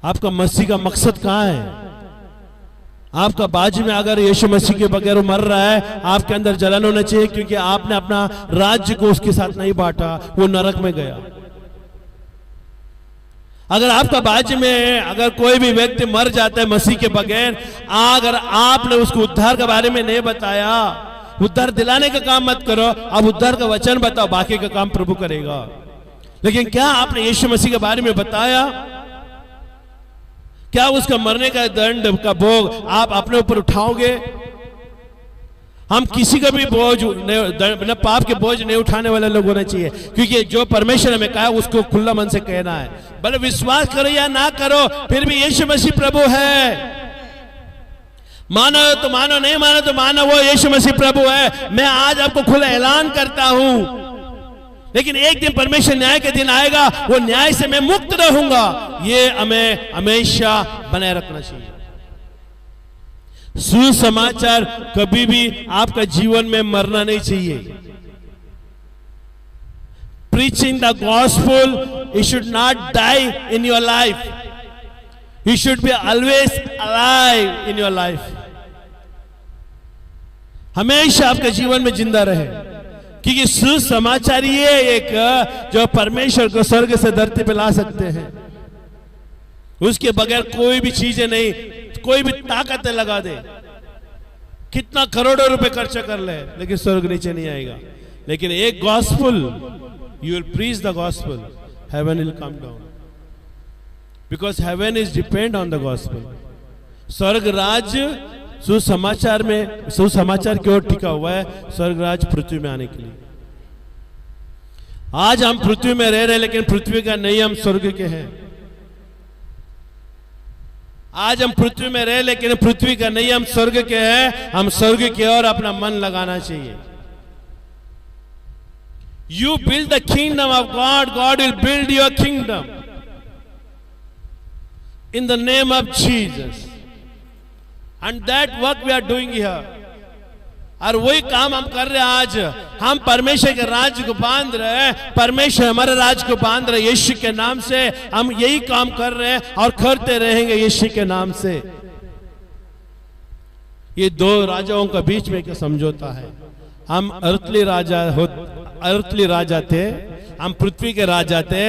Speaker 1: आपका मसीह का मकसद कहाँ है? आपका बाजू में अगर यीशु मसीह के बगैर मर रहा है, आपके अंदर जलन होना चाहिए, क्योंकि आपने अपना राज्य को उसके साथ नहीं बांटा, वो नरक में गया। अगर आपका बाजू में अगर कोई भी व्यक्ति मर जाता है मसीह के बगैर, अगर आपने उसको उद्धार के बारे में नहीं बताया, उद्धार दिलाने का काम मत करो, अब उद्धार का वचन बताओ, बाकी का काम प्रभु करेगा। लेकिन क्या आपने यीशु मसीह के बारे में बताया? क्या उसका मरने का दंड का भोग आप अपने ऊपर उठाओगे? हम किसी का भी बोझ न पाप के बोझ नहीं उठाने वाले लोग होने चाहिए, क्योंकि जो परमेश्वर ने हमें कहा उसको खुला मन से कहना है। भले विश्वास करो या ना करो, फिर भी यीशु मसीह प्रभु है। मानो तो मानो, नहीं मानो तो मानो, वो यीशु मसीह प्रभु है। मैं आज आपको खुला ऐलान करता हूं, लेकिन एक दिन परमेश्वर न्याय के दिन आएगा, वो न्याय से मैं मुक्त रहूंगा। ये हमें हमेशा बनाए रखना चाहिए। सुसमाचार कभी भी आपका जीवन में मरना नहीं चाहिए। Preaching the gospel, it should not die in your life. You should be always alive in your life. हमेशा आपके जीवन में जिंदा रहे, क्योंकि सुसमाचार ये एक जो परमेश्वर को स्वर्ग से धरती पे ला सकते हैं। उसके बगैर कोई भी चीजें नहीं, कोई भी ताकतें लगा दे, कितना करोड़ों रुपए खर्चा कर ले, लेकिन स्वर्ग नीचे नहीं आएगा। लेकिन एक gospel, you will preach the gospel, haven will come down, because heaven is depend on the gospel. स्वर्ग राज्य सुसमाचार में, सुसमाचार की ओर टिका हुआ है, स्वर्ग राज्य पृथ्वी में आने के लिए। आज हम पृथ्वी में रह रहे, लेकिन पृथ्वी का नहीं, हम स्वर्ग के हैं। आज हम पृथ्वी में रहे, लेकिन पृथ्वी का नहीं, हम स्वर्ग के हैं। हम स्वर्ग की ओर अपना मन लगाना चाहिए। You build the kingdom of God, God will build your kingdom in the name of Jesus. And that work we are doing here. और वही काम हम कर रहे हैं। आज हम परमेश्वर के राज्य को बांध रहे हैं, परमेश्वर हमारे राज्य को बांध रहे हैं यीशु के नाम से। हम यही काम कर रहे हैं और करते रहेंगे यीशु के नाम से। ये दो राजाओं का बीच में क्या समझौता है। हम अर्थली राजा थे, हम पृथ्वी के राजा थे।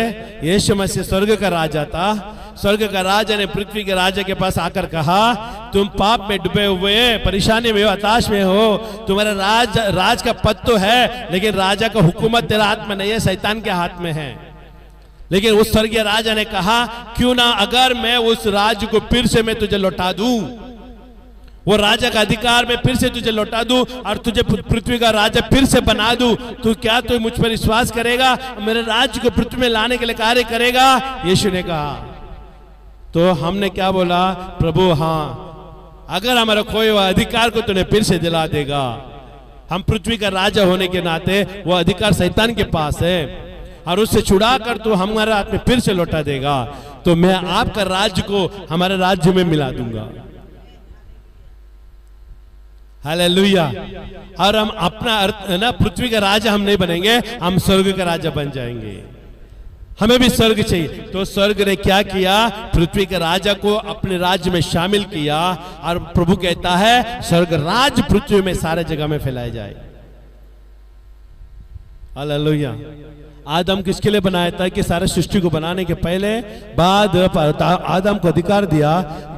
Speaker 1: यीशु मसीह स्वर्ग का राजा था। स्वर्ग का राजा ने पृथ्वी के राजा के पास आकर कहा, तुम पाप में डूबे हुए, परेशानी में हो, हताश में हो, तुम्हारा राज का पद तो है, लेकिन राजा का हुकूमत तेरा हाथ में नहीं है, शैतान के हाथ में है। लेकिन उस स्वर्गीय राजा ने कहा, क्यों ना अगर मैं उस राज्य को फिर से मैं तुझे लौटा दूं, वो राजा का अधिकार में फिर से तुझे लौटा दूं और तुझे पृथ्वी का राजा फिर से बना दूं, तो क्या तू मुझ पर विश्वास करेगा, मेरे राज्य को पृथ्वी में लाने के लिए कार्य करेगा? यीशु ने कहा। तो हमने क्या बोला? प्रभु हाँ, अगर हमारा खोए हुआ अधिकार को तूने फिर से दिला देगा। हम पृथ्वी का राजा होने के नाते वो अधिकार शैतान के पास है, और उससे छुड़ा कर तू हमारे हाथ में फिर से लौटा देगा, तो मैं आपका राज्य को हमारे राज्य में मिला दूंगा। हालेलुया। और हम अपना ना पृथ्वी का राजा हम नहीं बनेंगे, हम स्वर्ग का राजा बन जाएंगे। हमें भी स्वर्ग चाहिए। तो स्वर्ग ने क्या किया? पृथ्वी के राजा को अपने राज्य में शामिल किया, और प्रभु कहता है स्वर्ग राज्य पृथ्वी में सारे जगह में फैलाया जाए। हालेलुया। आदम किसके लिए बनाया था? कि सारे सृष्टि को बनाने के पहले बाद आदम को अधिकार दिया,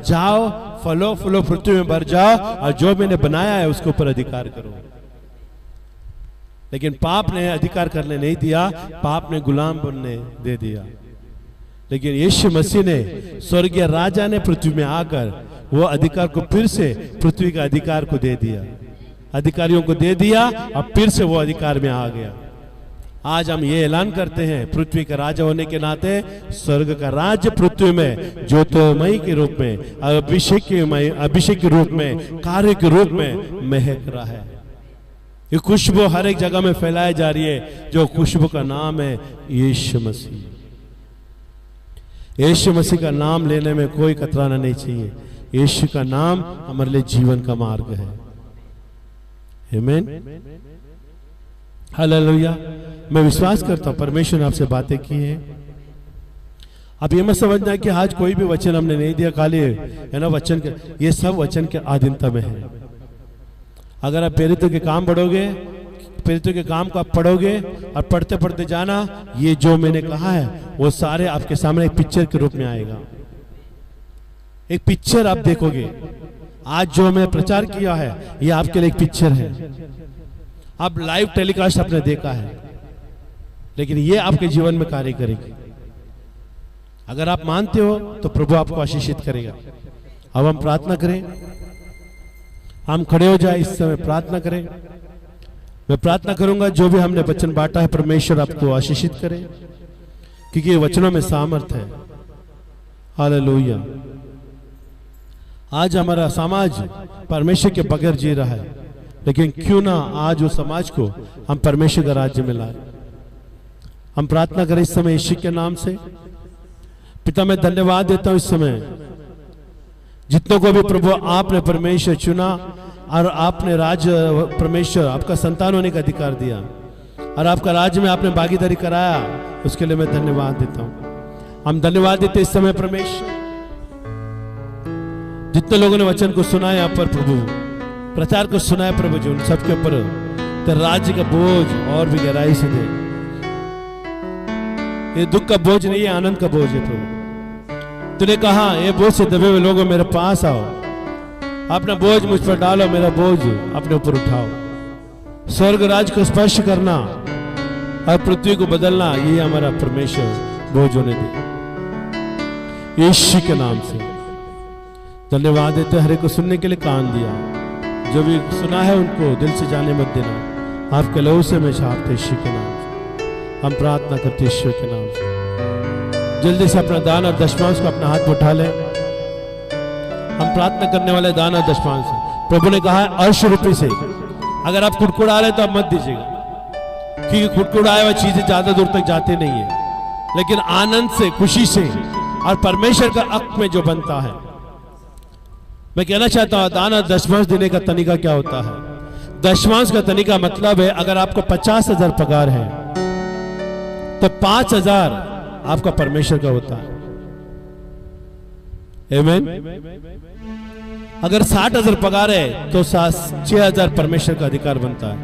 Speaker 1: जाओ फलो फूलो पृथ्वी में भर जाओ और जो मैंने बनाया है उसके ऊपर अधिकार करो। लेकिन पाप ने अधिकार करने नहीं दिया, पाप ने गुलाम बनने दे दिया। लेकिन यीशु मसीह ने, स्वर्गीय राजा ने पृथ्वी में आकर वो अधिकार को फिर से पृथ्वी का अधिकार को दे दिया, अधिकारियों को दे दिया, और फिर से वो अधिकार में आ गया। आज हम ये ऐलान करते हैं, पृथ्वी का राजा होने के नाते स्वर्ग का राज्य पृथ्वी में ज्योतिर्मयी के रूप में, अभिषेक के रूप में, कार्य के रूप में महक रहा है। ये खुशबू हर एक जगह में फैलाई जा रही है, जो खुशबू का नाम है यीशु मसीह। यीशु मसीह का नाम लेने में कोई कतराना नहीं चाहिए। यीशु का नाम हमारे लिए जीवन का मार्ग है। Amen, hallelujah. मैं विश्वास करता हूं परमेश्वर ने आपसे बातें की है। अब ये मत समझना कि आज कोई भी वचन हमने नहीं दिया, खाली है ना वचन के, ये सब वचन के अधीनता में है। अगर आप प्रेरितों के काम पढ़ोगे, प्रेरितों के काम को आप पढ़ोगे और पढ़ते पढ़ते जाना, ये जो मैंने कहा है वो सारे आपके सामने एक पिक्चर के रूप में आएगा। एक पिक्चर आप देखोगे। आज जो मैं प्रचार किया है ये आपके लिए एक पिक्चर है। आप लाइव टेलीकास्ट आपने देखा है, लेकिन ये आपके जीवन में कार्य करेगी। अगर आप मानते हो तो प्रभु आपको आशीषित करेगा। अब हम प्रार्थना करें, हम खड़े हो जाए, इस समय प्रार्थना करें। मैं प्रार्थना करूंगा जो भी हमने वचन बांटा है परमेश्वर आपको आशीषित करे, क्योंकि ये वचनों में सामर्थ्य है। हालेलुया। आज हमारा समाज परमेश्वर के बगैर जी रहा है, लेकिन क्यों ना आज उस समाज को हम परमेश्वर का राज्य में लाए। हम प्रार्थना करें इस समय यीशु के नाम से। पिता मैं धन्यवाद देता हूं इस समय जितनों को भी प्रभु आपने परमेश्वर चुना और आपने राज्य परमेश्वर आपका संतान होने का अधिकार दिया और आपका राज्य में आपने भागीदारी कराया, उसके लिए मैं धन्यवाद देता हूं। हम धन्यवाद देते इस समय परमेश्वर, जितने लोगों ने वचन को सुना है यहाँ पर प्रभु, प्रचार को सुना है प्रभु जी, उन सबके ऊपर तेरे राज्य का बोझ और भी गहराई से दे। ये दुख का बोझ नहीं है, आनंद का बोझ है प्रभु। तूने कहा ये बोझ से दबे हुए लोगों मेरे पास आओ, अपना बोझ मुझ पर डालो, मेरा बोझ अपने ऊपर उठाओ। स्वर्ग राज को स्पर्श करना और पृथ्वी को बदलना, ये हमारा परमेश्वर बोझ होने दे यीशु के नाम से। धन्यवाद देते, हरे को सुनने के लिए कान दिया, जो भी सुना है उनको दिल से जाने मत देना। आपके लहू से मैं छापते यीशु के नाम से हम प्रार्थना करते यीशु के नाम से। जल्दी से अपना दान और दशमांश को अपना हाथ में उठा लें। हम प्रार्थना करने वाले दान और दशमांश से प्रभु ने कहा है अर्श रूपी से। अगर आप कुड़कुड़ा रहे तो आप मत दीजिएगा, क्योंकि कुड़कुड़ाए हुआ चीजें ज्यादा दूर तक जाती नहीं है, लेकिन आनंद से, खुशी से और परमेश्वर का हक में जो बनता है। मैं कहना चाहता हूं दान और दशमांश देने का तरीका क्या होता है। दशमांश का तरीका मतलब है, अगर आपको 50,000 पगार है तो 5,000 आपका परमेश्वर का होता है। आमीन। अगर 60,000 पगार है तो 6,000 परमेश्वर का अधिकार बनता है।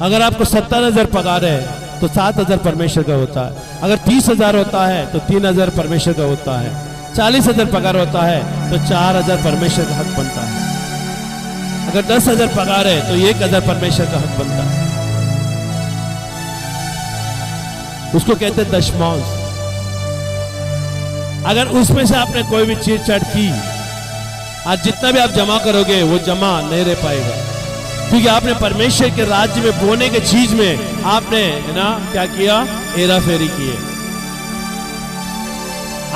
Speaker 1: अगर आपको 70,000 पगार है तो 7,000 परमेश्वर का होता है। अगर 30,000 होता है तो 3,000 परमेश्वर का होता है। 40,000 पगार होता है तो 4,000 परमेश्वर का हक बनता है। अगर 10,000 पगार है तो 1,000 परमेश्वर का हक बनता है। उसको कहते हैं दशमांश। अगर उसमें से आपने कोई भी चीज चढ़ की, आज जितना भी आप जमा करोगे वो जमा नहीं रह पाएगा, क्योंकि आपने परमेश्वर के राज्य में बोने के चीज में आपने है ना क्या किया, हेरा फेरी की है।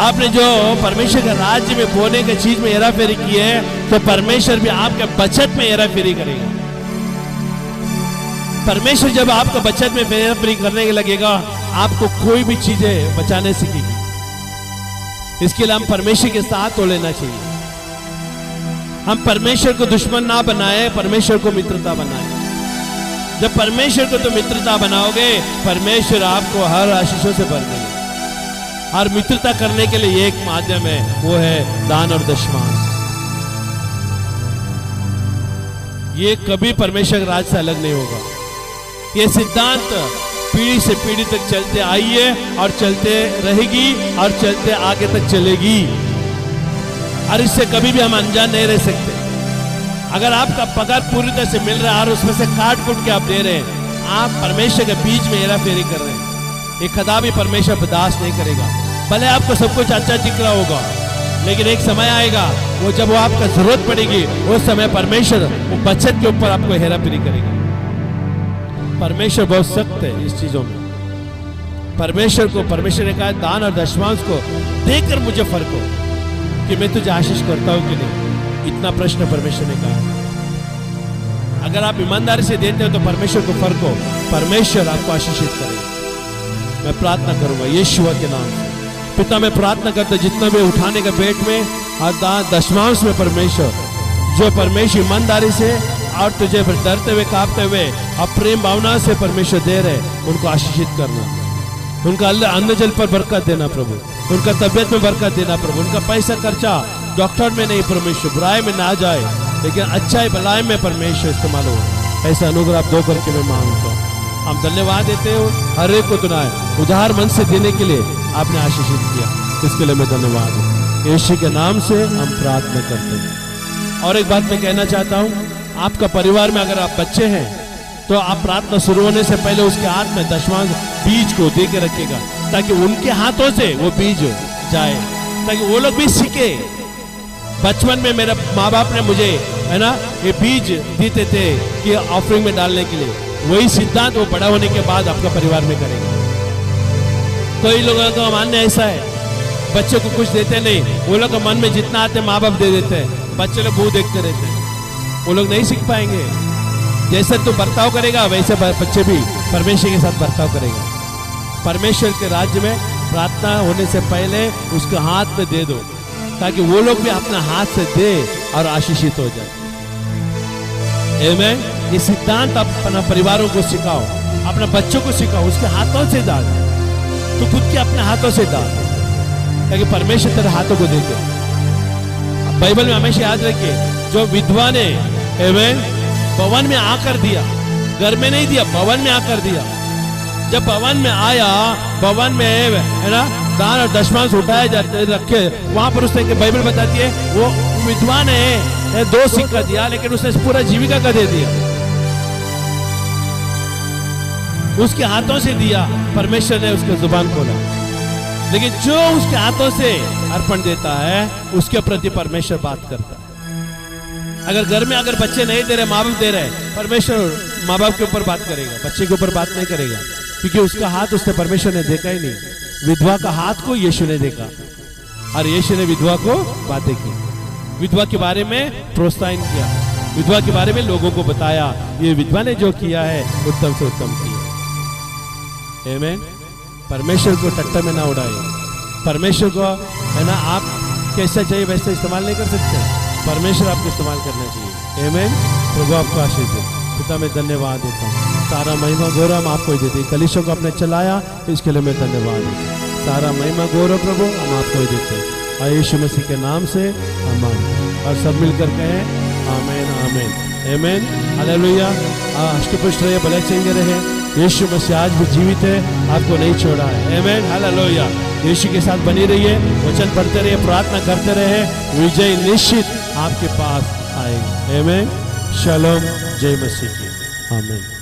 Speaker 1: आपने जो परमेश्वर के राज्य में बोने के चीज में हेरा फेरी की है, तो परमेश्वर भी आपके बचत में हेरा फेरी करेगा। परमेश्वर जब आपका बचत में हेरा फेरी करने के लगेगा, आपको कोई भी चीजें बचाने सीखेगी। इसके लिए हम परमेश्वर के साथ हो लेना चाहिए। हम परमेश्वर को दुश्मन ना बनाए, परमेश्वर को मित्रता बनाए। जब परमेश्वर को तो मित्रता बनाओगे, परमेश्वर आपको हर आशीषों से भर देगा। और मित्रता करने के लिए एक माध्यम है, वो है दान और दशमांश। ये कभी परमेश्वर के राज से अलग नहीं होगा। ये सिद्धांत पीढ़ी से पीढ़ी तक चलते आई है और चलते रहेगी और चलते आगे तक चलेगी, और इससे कभी भी हम अनजान नहीं रह सकते। अगर आपका पगार पूरी तरह से मिल रहा है और उसमें से काट कूट के आप दे रहे हैं, आप परमेश्वर के बीच में हेरा फेरी कर रहे हैं। ये कदापि परमेश्वर बर्दाश्त नहीं करेगा। भले आपको सब कुछ अच्छा दिख रहा होगा, लेकिन एक समय आएगा वो जब वो आपका जरूरत पड़ेगी, उस समय परमेश्वर वो बचत के ऊपर आपको हेरा फेरी करेगा। परमेश्वर बहुत सख्त है इस चीजों में। परमेश्वर को, परमेश्वर ने कहा दान और दशमांश को देकर मुझे फर्क हो कि मैं तुझे आशीष करता हूं कि नहीं। इतना प्रश्न परमेश्वर ने कहा। अगर आप ईमानदारी से देते हो तो परमेश्वर को फर्क हो, परमेश्वर आपको आशीषित करेगा। मैं प्रार्थना करूंगा यीशु के नाम से। पिता मैं प्रार्थना करता जितना भी उठाने का पेट में और दान दशमांश में परमेश्वर, जो परमेश्वर ईमानदारी से और तुझे डरते हुए कांपते हुए और प्रेम भावना से परमेश्वर दे रहे, उनको आशीषित करना। उनका अन्न जल पर बरकत देना प्रभु, उनका तबियत में बरकत देना प्रभु, उनका पैसा खर्चा डॉक्टर में नहीं परमेश्वर, बुराई में ना जाए लेकिन अच्छाई भलाई में परमेश्वर इस्तेमाल हो। ऐसा अनुग्रह आप दो करके मैं मांगता हूँ। हम धन्यवाद देते हो हर एक को तुनाए उदार मन से देने के लिए आपने आशीषित किया, इसके लिए मैं धन्यवाद हूँ। यीशु के नाम से हम प्रार्थना करते हैं। और एक बात मैं कहना चाहता हूँ, आपका परिवार में अगर आप बच्चे हैं तो आप प्रार्थना शुरू होने से पहले उसके हाथ में दशमांश बीज को दे के रखेगा, ताकि उनके हाथों से वो बीज जाए, ताकि वो लोग भी सीखे। बचपन में मेरे माँ बाप ने मुझे है ना ये बीज देते थे कि ऑफरिंग में डालने के लिए, वही सिद्धांत वो बड़ा होने के बाद आपका परिवार में करेगा। कई लोगों का मानना ऐसा है, बच्चे को कुछ देते नहीं, वो लोग मन में जितना आते माँ बाप दे देते हैं, बच्चे लोग मुंह देखते रहते हैं, वो लोग नहीं सीख पाएंगे। जैसे तू बर्ताव करेगा वैसे बच्चे भी परमेश्वर के साथ बर्ताव करेगा। परमेश्वर के राज्य में प्रार्थना होने से पहले उसके हाथ में दे दो, ताकि वो लोग भी अपना हाथ से दे और आशीषित हो जाए। आमीन। ये सिद्धांत आप अपना परिवारों को सिखाओ, अपने बच्चों को सिखाओ, उसके हाथों से डाल, तो खुद के अपने हाथों से डाल, ताकि परमेश्वर तेरे हाथों को देखे। बाइबल में हमेशा याद रखिए, जो विधवा ने आमीन भवन में आकर दिया, घर में नहीं दिया, भवन में आकर दिया। जब भवन में आया, भवन में है ना दान और दशमांश उठाए जाते रखे, वहां पर उसने बाइबल बताती है वो विधवा ने 2 सिक्का दिया, लेकिन उसने पूरा जीविका का दे दिया, उसके हाथों से दिया। परमेश्वर ने उसके जुबान खोला, लेकिन जो उसके हाथों से अर्पण देता है उसके प्रति परमेश्वर बात करता है। अगर घर में अगर बच्चे नहीं दे रहे, माँ बाप दे रहे, परमेश्वर माँ बाप के ऊपर बात करेगा, बच्चे के ऊपर बात नहीं करेगा, क्योंकि उसका हाथ उसने परमेश्वर ने देखा ही नहीं। विधवा का हाथ को यीशु ने देखा और यीशु ने विधवा को बातें की, विधवा के बारे में प्रोत्साहन किया, विधवा के बारे में लोगों को बताया, ये विधवा ने जो किया है उत्तम से उत्तम किया। आमीन। परमेश्वर को टट्टा में ना उड़ाए, परमेश्वर को है ना आप कैसा चाहिए वैसे इस्तेमाल नहीं कर सकते, परमेश्वर आपको इस्तेमाल करना चाहिए। आमीन। प्रभु आपको आशीष दे। पिता मैं धन्यवाद देता हूँ, सारा महिमा गौरव हम आपको ही देते हैं। कलीसिया को आपने चलाया इसके लिए मैं धन्यवाद देता हूँ। सारा महिमा गौरव प्रभु हम आपको ही देते हैं, और यीशु मसीह के नाम से आमीन। और सब मिलकर कहें आमीन आमीन आमीन हालेलुया। अष्टपुष्ट रहे, भले चंगे रहे। यीशु मसीह आज भी जीवित है, आपको नहीं छोड़ा है। Amen hallelujah. यीशु के साथ बनी रहिए, वचन पढ़ते रहिए, प्रार्थना करते रहे, विजय निश्चित आपके पास आएगी। आमीन। शालोम। जय मसीह की। आमीन।